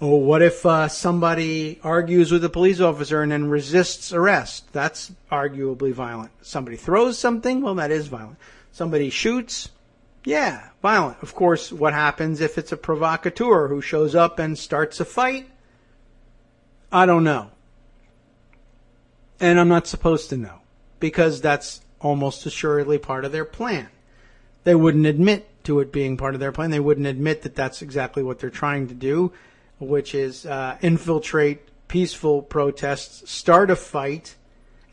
Oh, what if somebody argues with a police officer and then resists arrest? That's arguably violent. Somebody throws something? Well, that is violent. Somebody shoots? Yeah, violent. Of course, what happens if it's a provocateur who shows up and starts a fight? I don't know. And I'm not supposed to know, because that's almost assuredly part of their plan. They wouldn't admit to it being part of their plan. They wouldn't admit that that's exactly what they're trying to do, which is infiltrate peaceful protests, start a fight,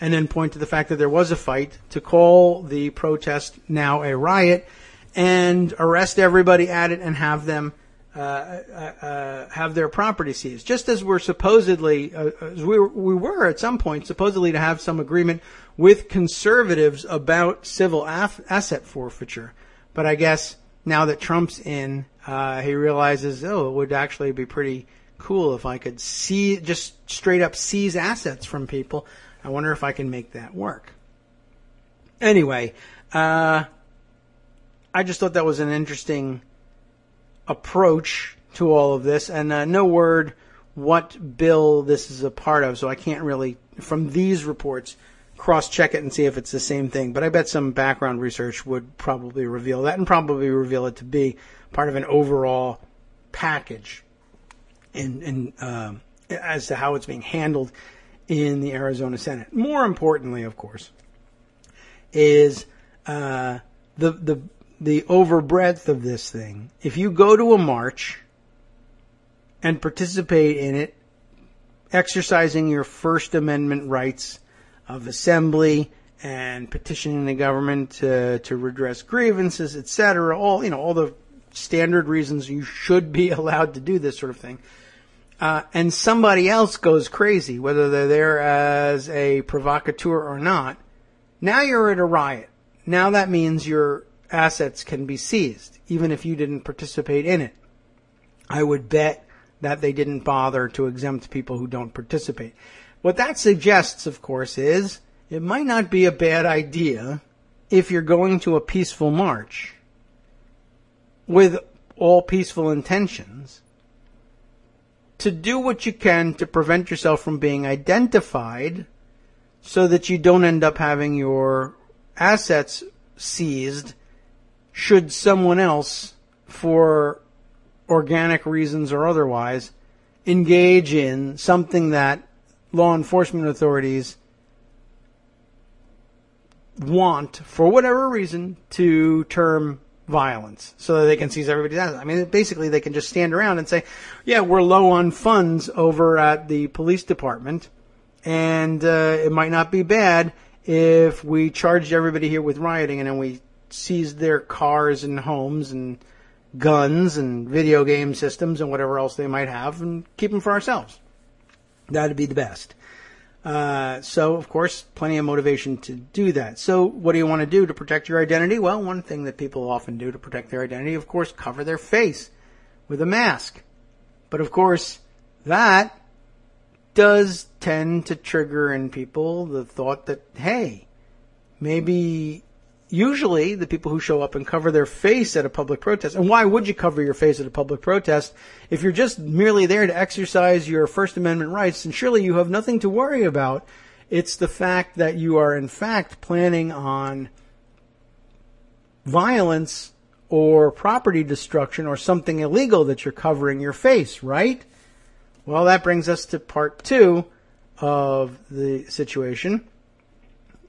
and then point to the fact that there was a fight to call the protest now a riot, and arrest everybody at it and have them have their property seized. Just as we're supposedly, as we were at some point supposedly to have some agreement with conservatives about civil asset forfeiture. But I guess now that Trump's in, he realizes, it would actually be pretty cool if I could just straight up seize assets from people. I wonder if I can make that work. Anyway, I just thought that was an interesting approach to all of this, and no word what bill this is a part of, so I can't really, from these reports, cross-check it and see if it's the same thing. But I bet some background research would probably reveal that, and probably reveal it to be part of an overall package as to how it's being handled in the Arizona Senate. More importantly, of course, is the overbreadth of this thing. If you go to a march and participate in it, exercising your First Amendment rights of assembly and petitioning the government to redress grievances, etc., all the standard reasons you should be allowed to do this sort of thing, and somebody else goes crazy, whether they're there as a provocateur or not, now you're at a riot. Now that means your assets can be seized, even if you didn't participate in it. I would bet that they didn't bother to exempt people who don't participate. What that suggests, of course, is it might not be a bad idea, if you're going to a peaceful march with all peaceful intentions, to do what you can to prevent yourself from being identified so that you don't end up having your assets seized should someone else, for organic reasons or otherwise, engage in something that law enforcement authorities want, for whatever reason, to term violence, so that they can seize everybody's assets. I mean, basically they can just stand around and say, yeah, we're low on funds over at the police department, And it might not be bad if we charged everybody here with rioting and then we seized their cars and homes and guns and video game systems and whatever else they might have and keep them for ourselves. That'd be the best. So, of course, plenty of motivation to do that. So, what do you want to do to protect your identity? Well, one thing that people often do to protect their identity, of course, cover their face with a mask. But, of course, that does tend to trigger in people the thought that, hey, maybe usually the people who show up and cover their face at a public protest, and why would you cover your face at a public protest if you're just merely there to exercise your First Amendment rights? And surely you have nothing to worry about. It's the fact that you are in fact planning on violence or property destruction or something illegal that you're covering your face, right? Well, that brings us to part 2 of the situation.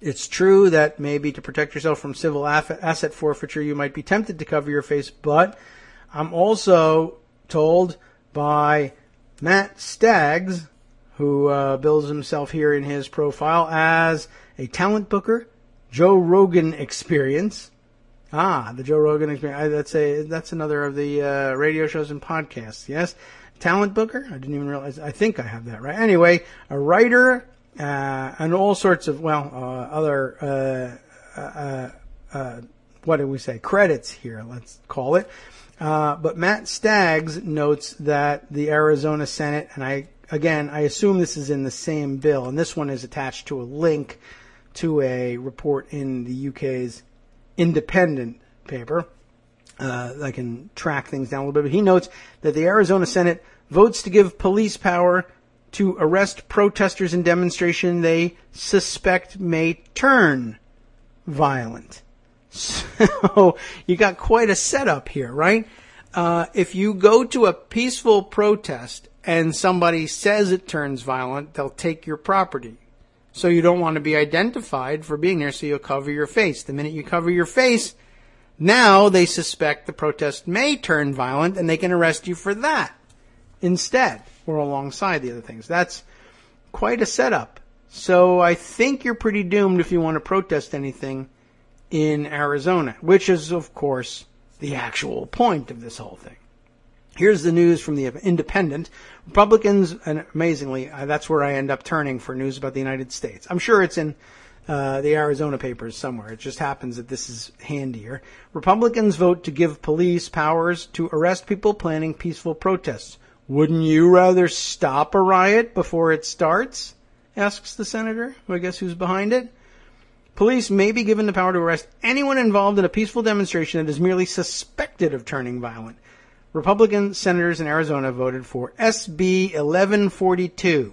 It's true that maybe to protect yourself from civil asset forfeiture, you might be tempted to cover your face, but I'm also told by Matt Staggs, who bills himself here in his profile as a talent booker, Joe Rogan experience. The Joe Rogan experience. That's another of the radio shows and podcasts, yes? Talent booker? I didn't even realize. I think I have that right. Anyway, a writer, and all sorts of, other, what do we say, credits here, let's call it. But Matt Staggs notes that the Arizona Senate, and I assume this is in the same bill, and this one is attached to a link to a report in the UK's Independent paper. I can track things down a little bit, but he notes that the Arizona Senate votes to give police power to arrest protesters in demonstration they suspect may turn violent. So you got quite a setup here, right? If you go to a peaceful protest and somebody says it turns violent, they'll take your property. So you don't want to be identified for being there, so you'll cover your face. The minute you cover your face, now they suspect the protest may turn violent and they can arrest you for that instead, or alongside the other things. That's quite a setup. So I think you're pretty doomed if you want to protest anything in Arizona, which is, of course, the actual point of this whole thing. Here's the news from the Independent. Republicans, and amazingly, that's where I end up turning for news about the United States. I'm sure it's in the Arizona papers somewhere. It just happens that this is handier. Republicans vote to give police powers to arrest people planning peaceful protests. Wouldn't you rather stop a riot before it starts? Asks the senator, who I guess who's behind it. Police may be given the power to arrest anyone involved in a peaceful demonstration that is merely suspected of turning violent. Republican senators in Arizona voted for SB 1142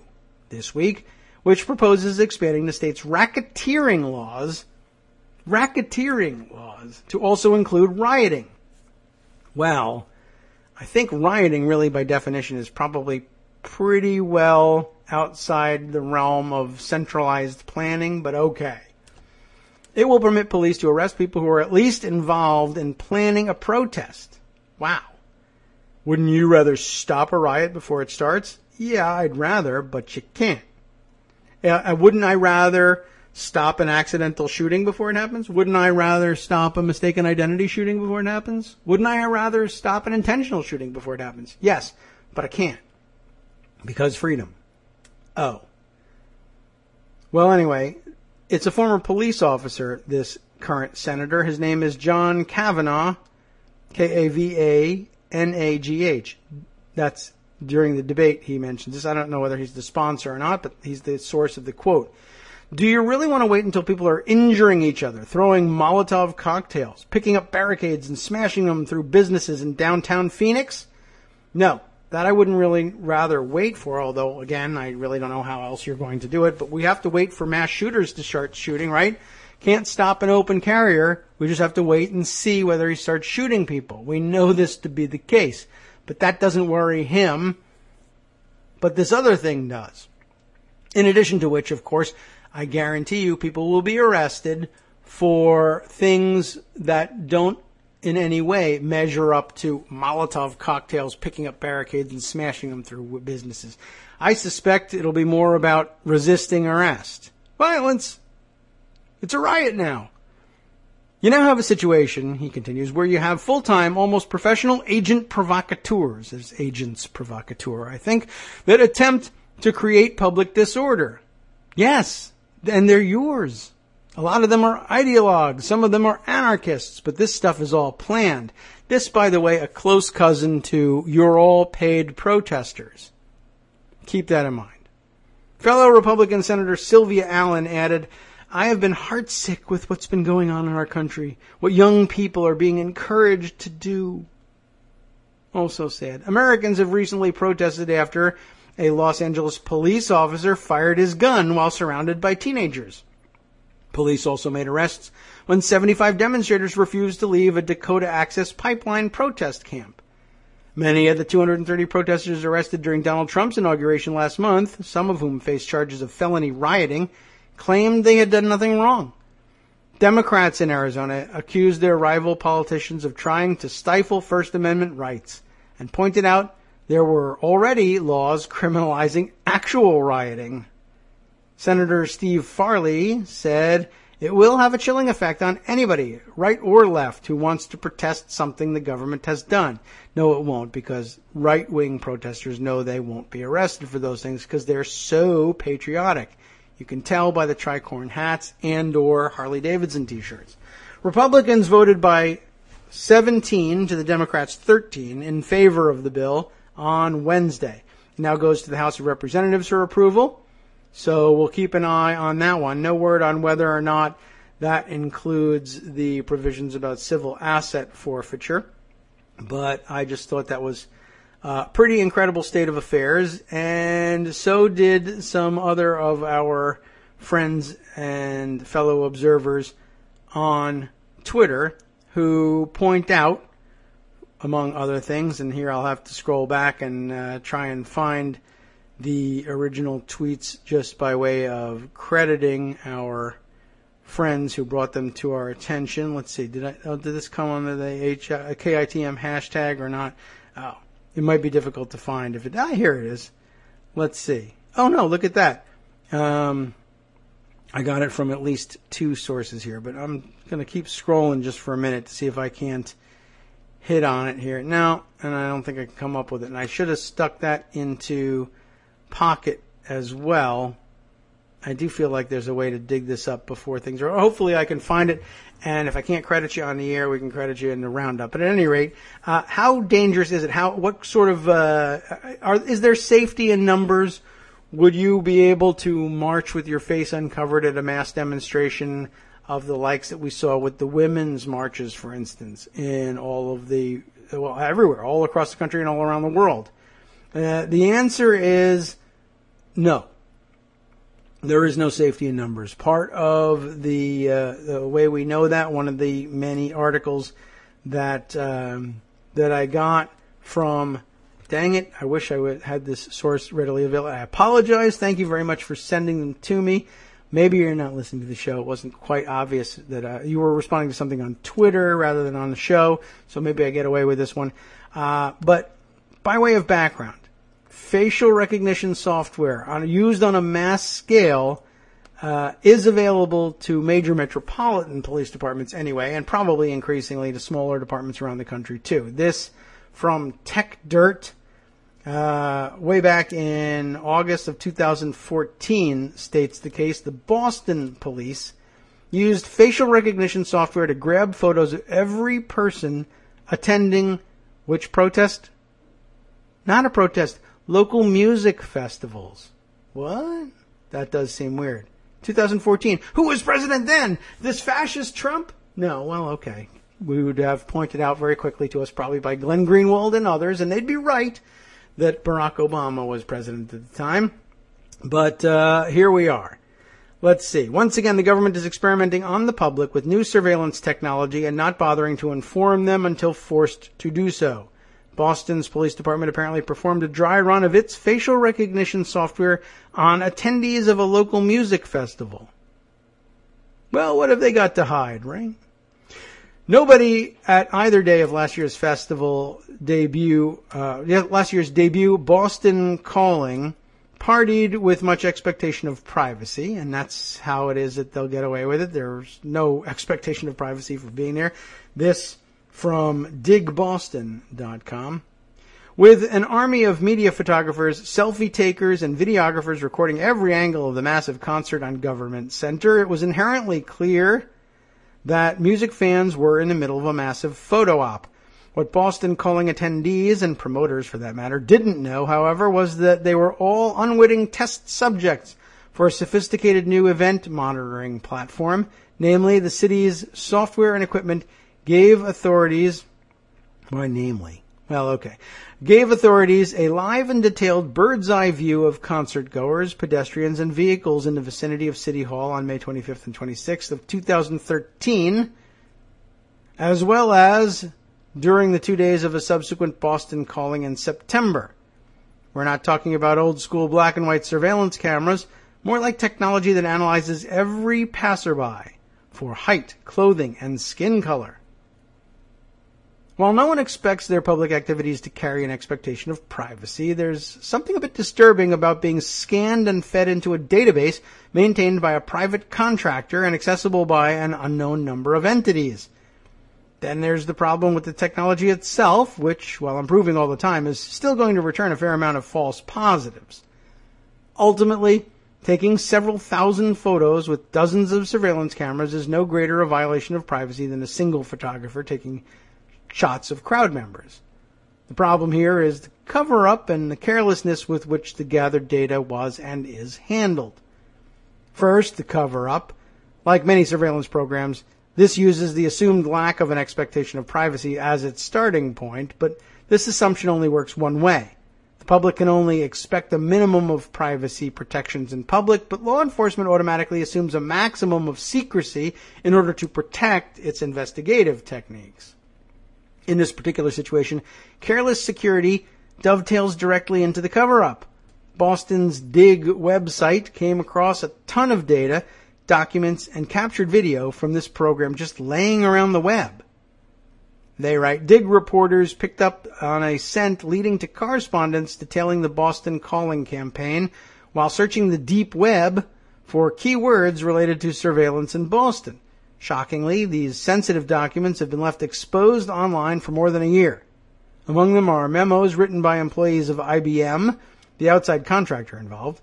this week, which proposes expanding the state's racketeering laws to also include rioting. Well, I think rioting really by definition is probably pretty well outside the realm of centralized planning, but okay. It will permit police to arrest people who are at least involved in planning a protest. Wow. Wouldn't you rather stop a riot before it starts? Yeah, I'd rather, but you can't. Wouldn't I rather stop an accidental shooting before it happens? Wouldn't I rather stop a mistaken identity shooting before it happens? Wouldn't I rather stop an intentional shooting before it happens? Yes, but I can't. Because freedom. Oh. Well, anyway, it's a former police officer, this current senator. His name is John Kavanaugh, Kavanagh. That's during the debate he mentions this. I don't know whether he's the sponsor or not, but he's the source of the quote. Do you really want to wait until people are injuring each other, throwing Molotov cocktails, picking up barricades and smashing them through businesses in downtown Phoenix? No, that I wouldn't really rather wait for, although, again, I really don't know how else you're going to do it. But we have to wait for mass shooters to start shooting, right? Can't stop an open carrier. We just have to wait and see whether he starts shooting people. We know this to be the case. But that doesn't worry him. But this other thing does. In addition to which, of course, I guarantee you people will be arrested for things that don't in any way measure up to Molotov cocktails, picking up barricades and smashing them through businesses. I suspect it'll be more about resisting arrest. Violence. It's a riot now. You now have a situation, he continues, where you have full-time, almost professional agent provocateurs, as agents provocateur, I think, that attempt to create public disorder. Yes, and they're yours. A lot of them are ideologues. Some of them are anarchists, but this stuff is all planned. This, by the way, a close cousin to you're all paid protesters. Keep that in mind. Fellow Republican Senator Sylvia Allen added, I have been heartsick with what's been going on in our country, what young people are being encouraged to do. Also sad. Americans have recently protested after a Los Angeles police officer fired his gun while surrounded by teenagers. Police also made arrests when 75 demonstrators refused to leave a Dakota Access Pipeline protest camp. Many of the 230 protesters arrested during Donald Trump's inauguration last month, some of whom faced charges of felony rioting, claimed they had done nothing wrong. Democrats in Arizona accused their rival politicians of trying to stifle First Amendment rights and pointed out there were already laws criminalizing actual rioting. Senator Steve Farley said it will have a chilling effect on anybody, right or left, who wants to protest something the government has done. No, it won't, because right-wing protesters know they won't be arrested for those things because they're so patriotic. You can tell by the tricorn hats and or Harley-Davidson t-shirts. Republicans voted by 17 to the Democrats' 13 in favor of the bill on Wednesday. It now goes to the House of Representatives for approval. So we'll keep an eye on that one. No word on whether or not that includes the provisions about civil asset forfeiture. But I just thought that was a pretty incredible state of affairs. And so did some other of our friends and fellow observers on Twitter who point out, among other things, and here I'll have to scroll back and try and find the original tweets just by way of crediting our friends who brought them to our attention. Let's see, did this come under the KITM hashtag or not? Oh, it might be difficult to find. Here it is. Let's see. Oh no, look at that. I got it from at least two sources here, but I'm going to keep scrolling just for a minute to see if I can't hit on it here. No, and I don't think I can come up with it. And I should have stuck that into Pocket as well. I do feel like there's a way to dig this up before things are... Hopefully I can find it, and if I can't credit you on the air, we can credit you in the roundup. But at any rate, how dangerous is it? What sort of... is there safety in numbers? Would you be able to march with your face uncovered at a mass demonstration of the likes that we saw with the women's marches, for instance, in all of the... Well, everywhere, all across the country and all around the world? The answer is no. There is no safety in numbers. Part of the way we know that, one of the many articles that I got from, dang it, I wish I had this source readily available. I apologize. Thank you very much for sending them to me. Maybe you're not listening to the show. It wasn't quite obvious that you were responding to something on Twitter rather than on the show, so maybe I get away with this one. But by way of background, facial recognition software used on a mass scale is available to major metropolitan police departments anyway, and probably increasingly to smaller departments around the country too. This from Tech Dirt way back in August of 2014 states the case. The Boston police used facial recognition software to grab photos of every person attending which protest? Not a protest. Local music festivals. What? That does seem weird. 2014. Who was president then? This fascist Trump? No, well, okay. We would have pointed out very quickly to us, probably by Glenn Greenwald and others, and they'd be right, that Barack Obama was president at the time. But here we are. Let's see. Once again, the government is experimenting on the public with new surveillance technology and not bothering to inform them until forced to do so. Boston's police department apparently performed a dry run of its facial recognition software on attendees of a local music festival. Well, what have they got to hide, right? Nobody at either day of last year's debut, Boston Calling, partied with much expectation of privacy, and that's how it is that they'll get away with it. There's no expectation of privacy for being there. This from digboston.com. With an army of media photographers, selfie takers, and videographers recording every angle of the massive concert on Government Center, it was inherently clear that music fans were in the middle of a massive photo op. What Boston Calling attendees, and promoters for that matter, didn't know, however, was that they were all unwitting test subjects for a sophisticated new event monitoring platform. Namely, the city's software and equipment gave authorities a live and detailed bird's eye view of concert goers, pedestrians, and vehicles in the vicinity of City Hall on May 25th and 26th of 2013, as well as during the 2 days of a subsequent Boston Calling in September. We're not talking about old school black and white surveillance cameras, more like technology that analyzes every passerby for height, clothing, and skin color. While no one expects their public activities to carry an expectation of privacy, there's something a bit disturbing about being scanned and fed into a database maintained by a private contractor and accessible by an unknown number of entities. Then there's the problem with the technology itself, which, while improving all the time, is still going to return a fair amount of false positives. Ultimately, taking several thousand photos with dozens of surveillance cameras is no greater a violation of privacy than a single photographer taking shots of crowd members. The problem here is the cover-up and the carelessness with which the gathered data was and is handled. First, the cover-up. Like many surveillance programs, this uses the assumed lack of an expectation of privacy as its starting point, but this assumption only works one way. The public can only expect a minimum of privacy protections in public, but law enforcement automatically assumes a maximum of secrecy in order to protect its investigative techniques. In this particular situation, careless security dovetails directly into the cover-up. Boston's Dig website came across a ton of data, documents, and captured video from this program just laying around the web. They write, Dig reporters picked up on a scent leading to correspondence detailing the Boston Calling campaign while searching the deep web for keywords related to surveillance in Boston. Shockingly, these sensitive documents have been left exposed online for more than a year. Among them are memos written by employees of IBM, the outside contractor involved,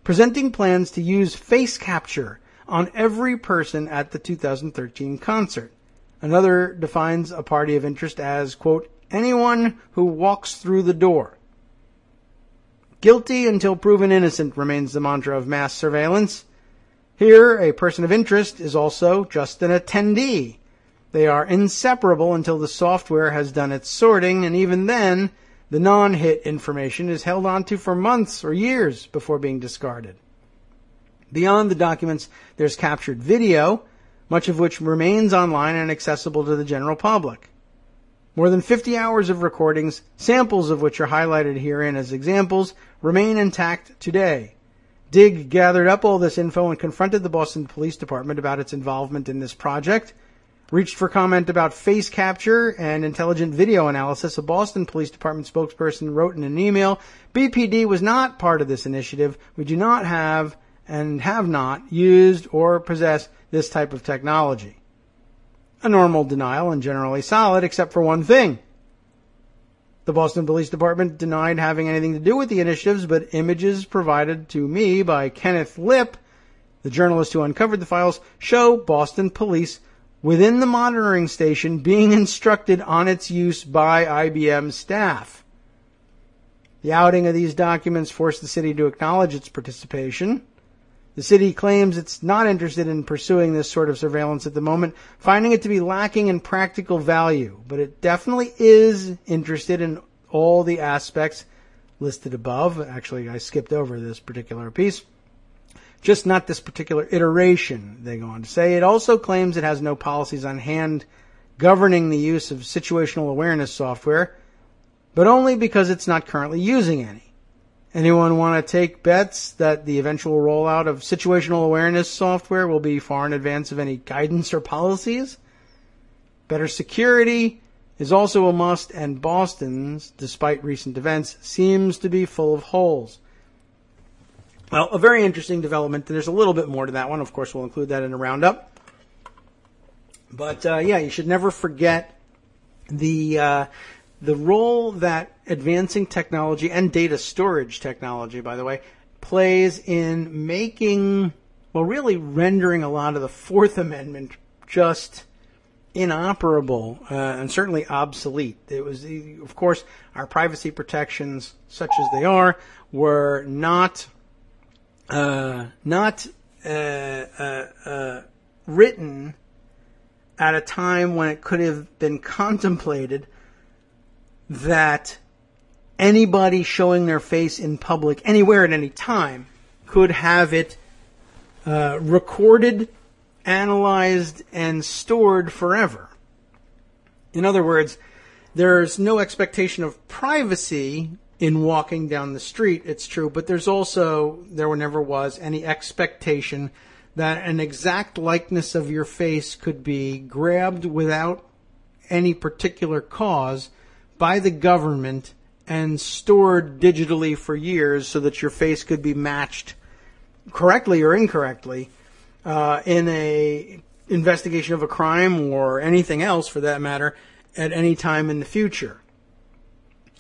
presenting plans to use face capture on every person at the 2013 concert. Another defines a party of interest as, quote, anyone who walks through the door. Guilty until proven innocent remains the mantra of mass surveillance. Here, a person of interest is also just an attendee. They are inseparable until the software has done its sorting, and even then, the non-hit information is held onto for months or years before being discarded. Beyond the documents, there's captured video, much of which remains online and accessible to the general public. More than 50 hours of recordings, samples of which are highlighted herein as examples, remain intact today. Dig gathered up all this info and confronted the Boston Police Department about its involvement in this project. Reached for comment about face capture and intelligent video analysis, a Boston Police Department spokesperson wrote in an email, BPD was not part of this initiative. We do not have and have not used or possess this type of technology. A normal denial and generally solid, except for one thing. The Boston Police Department denied having anything to do with the initiatives, but images provided to me by Kenneth Lipp, the journalist who uncovered the files, show Boston police within the monitoring station being instructed on its use by IBM staff. The outing of these documents forced the city to acknowledge its participation. The city claims it's not interested in pursuing this sort of surveillance at the moment, finding it to be lacking in practical value, but it definitely is interested in all the aspects listed above. Actually, I skipped over this particular piece. Just not this particular iteration, they go on to say. It also claims it has no policies on hand governing the use of situational awareness software, but only because it's not currently using any. Anyone want to take bets that the eventual rollout of situational awareness software will be far in advance of any guidance or policies? Better security is also a must, and Boston's, despite recent events, seems to be full of holes. Well, a very interesting development. There's a little bit more to that one. Of course, we'll include that in a roundup. But, you should never forget the role that advancing technology and data storage technology, by the way, plays in really rendering a lot of the Fourth Amendment just inoperable and certainly obsolete. It was, of course, our privacy protections, such as they are, were not written at a time when it could have been contemplated that anybody showing their face in public anywhere at any time could have it recorded, analyzed, and stored forever. In other words, there's no expectation of privacy in walking down the street, it's true, but there never was any expectation that an exact likeness of your face could be grabbed without any particular cause by the government and stored digitally for years so that your face could be matched correctly or incorrectly in a investigation of a crime or anything else for that matter at any time in the future.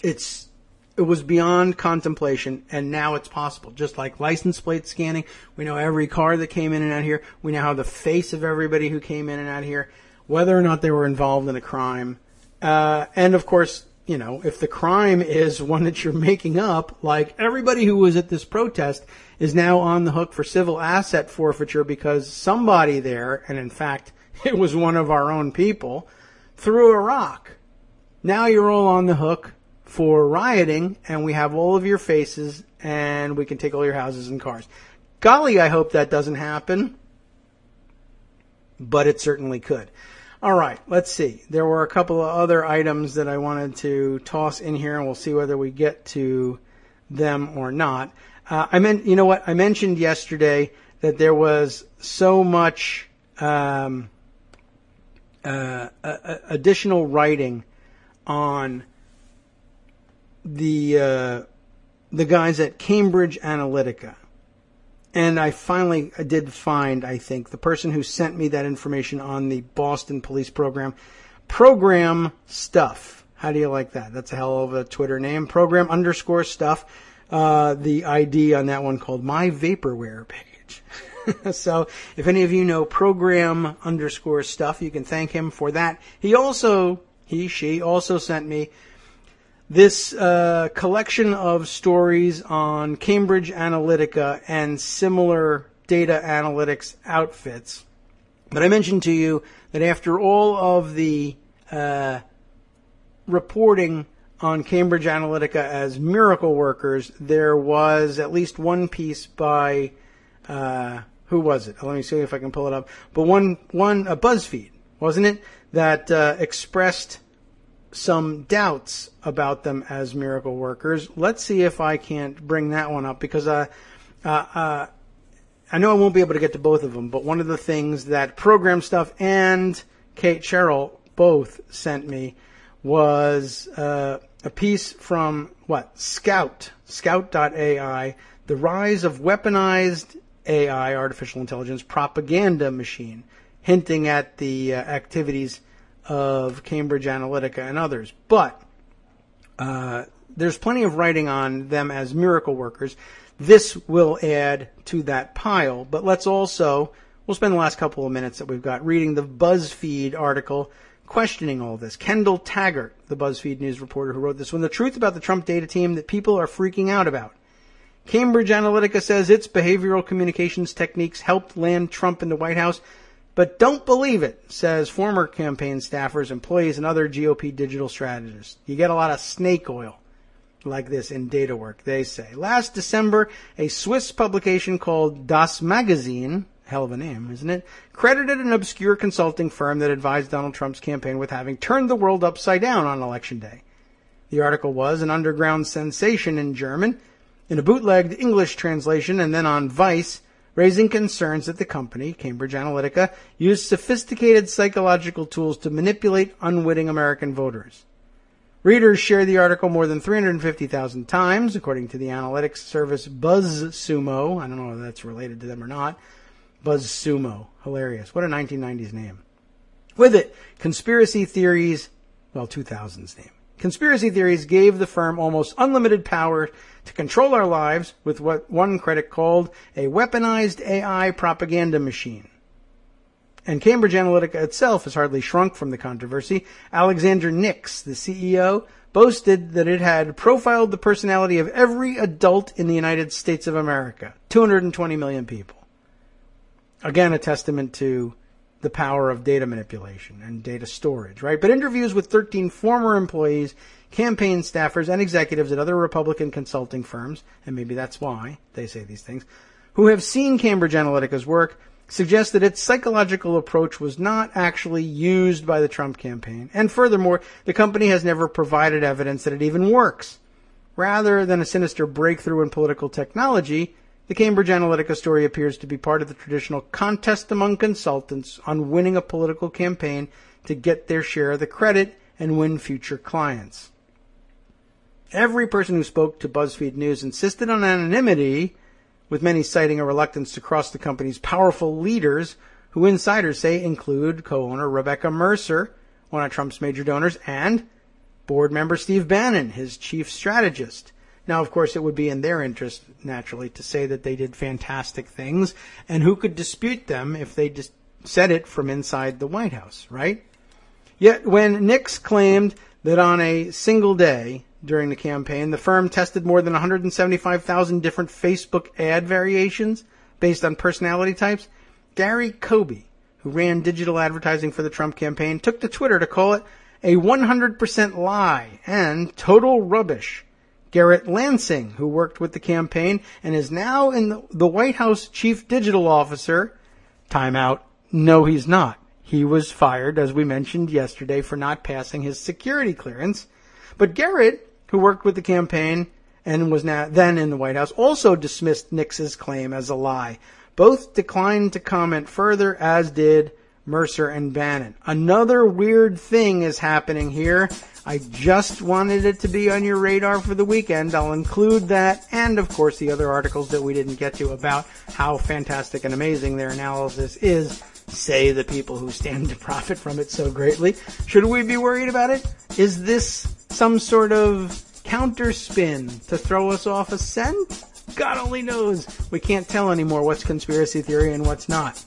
It was beyond contemplation, and now it's possible. Just like license plate scanning, we know every car that came in and out here. We now have the face of everybody who came in and out here, whether or not they were involved in a crime. And of course, if the crime is one that you're making up, like everybody who was at this protest is now on the hook for civil asset forfeiture because somebody there, and in fact, it was one of our own people, threw a rock. Now you're all on the hook for rioting, and we have all of your faces, and we can take all your houses and cars. Golly, I hope that doesn't happen, but it certainly could. All right, let's see. There were a couple of other items that I wanted to toss in here, and we'll see whether we get to them or not. I mentioned yesterday that there was so much additional writing on the guys at Cambridge Analytica. And I finally did find, I think, the person who sent me that information on the Boston police program. Program Stuff. How do you like that? That's a hell of a Twitter name. Program_stuff. The ID on that one called My Vaporware page. So if any of you know Program_stuff, you can thank him for that. She also sent me this collection of stories on Cambridge Analytica and similar data analytics outfits. But I mentioned to you that after all of the reporting on Cambridge Analytica as miracle workers, there was at least one piece by, who was it? Let me see if I can pull it up. But one BuzzFeed, wasn't it? That expressed some doubts about them as miracle workers. Let's see if I can't bring that one up, because I know I won't be able to get to both of them, but one of the things that Program Stuff and Kate Sherrill both sent me was a piece from Scout.ai, the rise of weaponized AI, artificial intelligence, propaganda machine, hinting at the activities of Cambridge Analytica and others. But there's plenty of writing on them as miracle workers. This will add to that pile. But we'll spend the last couple of minutes that we've got reading the BuzzFeed article questioning all this. Kendall Taggart, the BuzzFeed news reporter who wrote this one, the truth about the Trump data team that people are freaking out about. Cambridge Analytica says its behavioral communications techniques helped land Trump in the White House, but don't believe it, says former campaign staffers, employees, and other GOP digital strategists. You get a lot of snake oil like this in data work, they say. Last December, a Swiss publication called Das Magazine, hell of a name, isn't it, credited an obscure consulting firm that advised Donald Trump's campaign with having turned the world upside down on Election Day. The article was an underground sensation in German, in a bootlegged English translation, and then on Vice, raising concerns that the company, Cambridge Analytica, used sophisticated psychological tools to manipulate unwitting American voters. Readers shared the article more than 350,000 times, according to the analytics service BuzzSumo. I don't know if that's related to them or not. BuzzSumo. Hilarious. What a 1990s name. With it, conspiracy theories, 2000s name. Conspiracy theories gave the firm almost unlimited power to control our lives with what one critic called a weaponized AI propaganda machine. And Cambridge Analytica itself has hardly shrunk from the controversy. Alexander Nix, the CEO, boasted that it had profiled the personality of every adult in the United States of America, 220 million people. Again, a testament to the power of data manipulation and data storage, right? But interviews with 13 former employees, campaign staffers, and executives at other Republican consulting firms, and maybe that's why they say these things, who have seen Cambridge Analytica's work, suggest that its psychological approach was not actually used by the Trump campaign. And furthermore, the company has never provided evidence that it even works. Rather than a sinister breakthrough in political technology, the Cambridge Analytica story appears to be part of the traditional contest among consultants on winning a political campaign to get their share of the credit and win future clients. Every person who spoke to BuzzFeed News insisted on anonymity, with many citing a reluctance to cross the company's powerful leaders, who insiders say include co-owner Rebecca Mercer, one of Trump's major donors, and board member Steve Bannon, his chief strategist. Now, of course, it would be in their interest, naturally, to say that they did fantastic things, and who could dispute them if they just said it from inside the White House, right? Yet when Nix claimed that on a single day during the campaign, the firm tested more than 175,000 different Facebook ad variations based on personality types, Gary Kobe, who ran digital advertising for the Trump campaign, took to Twitter to call it a 100% lie and total rubbish. Garrett Lansing, who worked with the campaign and is now in the White House chief digital officer, timeout, no he's not. He was fired, as we mentioned yesterday, for not passing his security clearance. But Garrett, who worked with the campaign and was then in the White House, also dismissed Nix's claim as a lie. Both declined to comment further, as did Mercer and Bannon. Another weird thing is happening here. I just wanted it to be on your radar for the weekend. I'll include that and, of course, the other articles that we didn't get to about how fantastic and amazing their analysis is, say the people who stand to profit from it so greatly. Should we be worried about it? Is this some sort of counterspin to throw us off a scent? God only knows. We can't tell anymore what's conspiracy theory and what's not.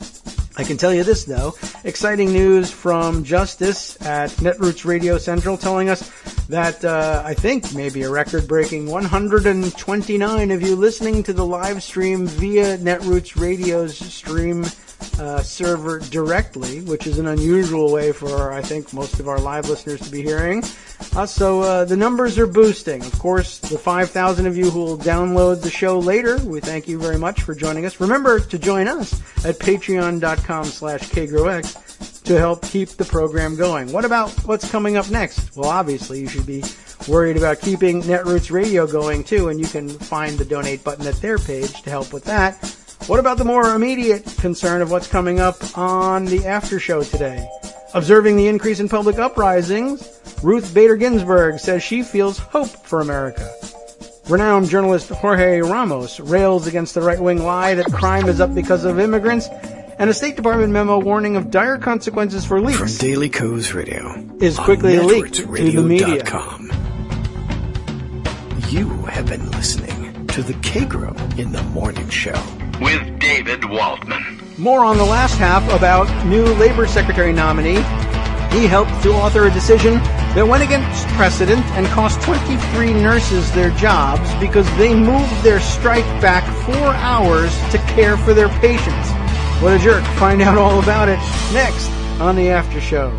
I can tell you this, though. Exciting news from Justice at Netroots Radio Central telling us that I think maybe a record-breaking 129 of you listening to the live stream via Netroots Radio's stream server directly, which is an unusual way for, I think, most of our live listeners to be hearing. So the numbers are boosting. Of course, the 5,000 of you who will download the show later, we thank you very much for joining us. Remember to join us at patreon.com/KagroX to help keep the program going. What about what's coming up next? Well, obviously, you should be worried about keeping Netroots Radio going, too, and you can find the donate button at their page to help with that. What about the more immediate concern of what's coming up on the after show today? Observing the increase in public uprisings, Ruth Bader Ginsburg says she feels hope for America. Renowned journalist Jorge Ramos rails against the right-wing lie that crime is up because of immigrants, and a State Department memo warning of dire consequences for leaks from Daily Kos Radio is quickly leaked to the media. You have been listening to the Kagro in the Morning Show with David Waldman. More on the last half about new Labor Secretary nominee. He helped to author a decision that went against precedent and cost 23 nurses their jobs because they moved their strike back 4 hours to care for their patients. What a jerk. Find out all about it next on the After Show.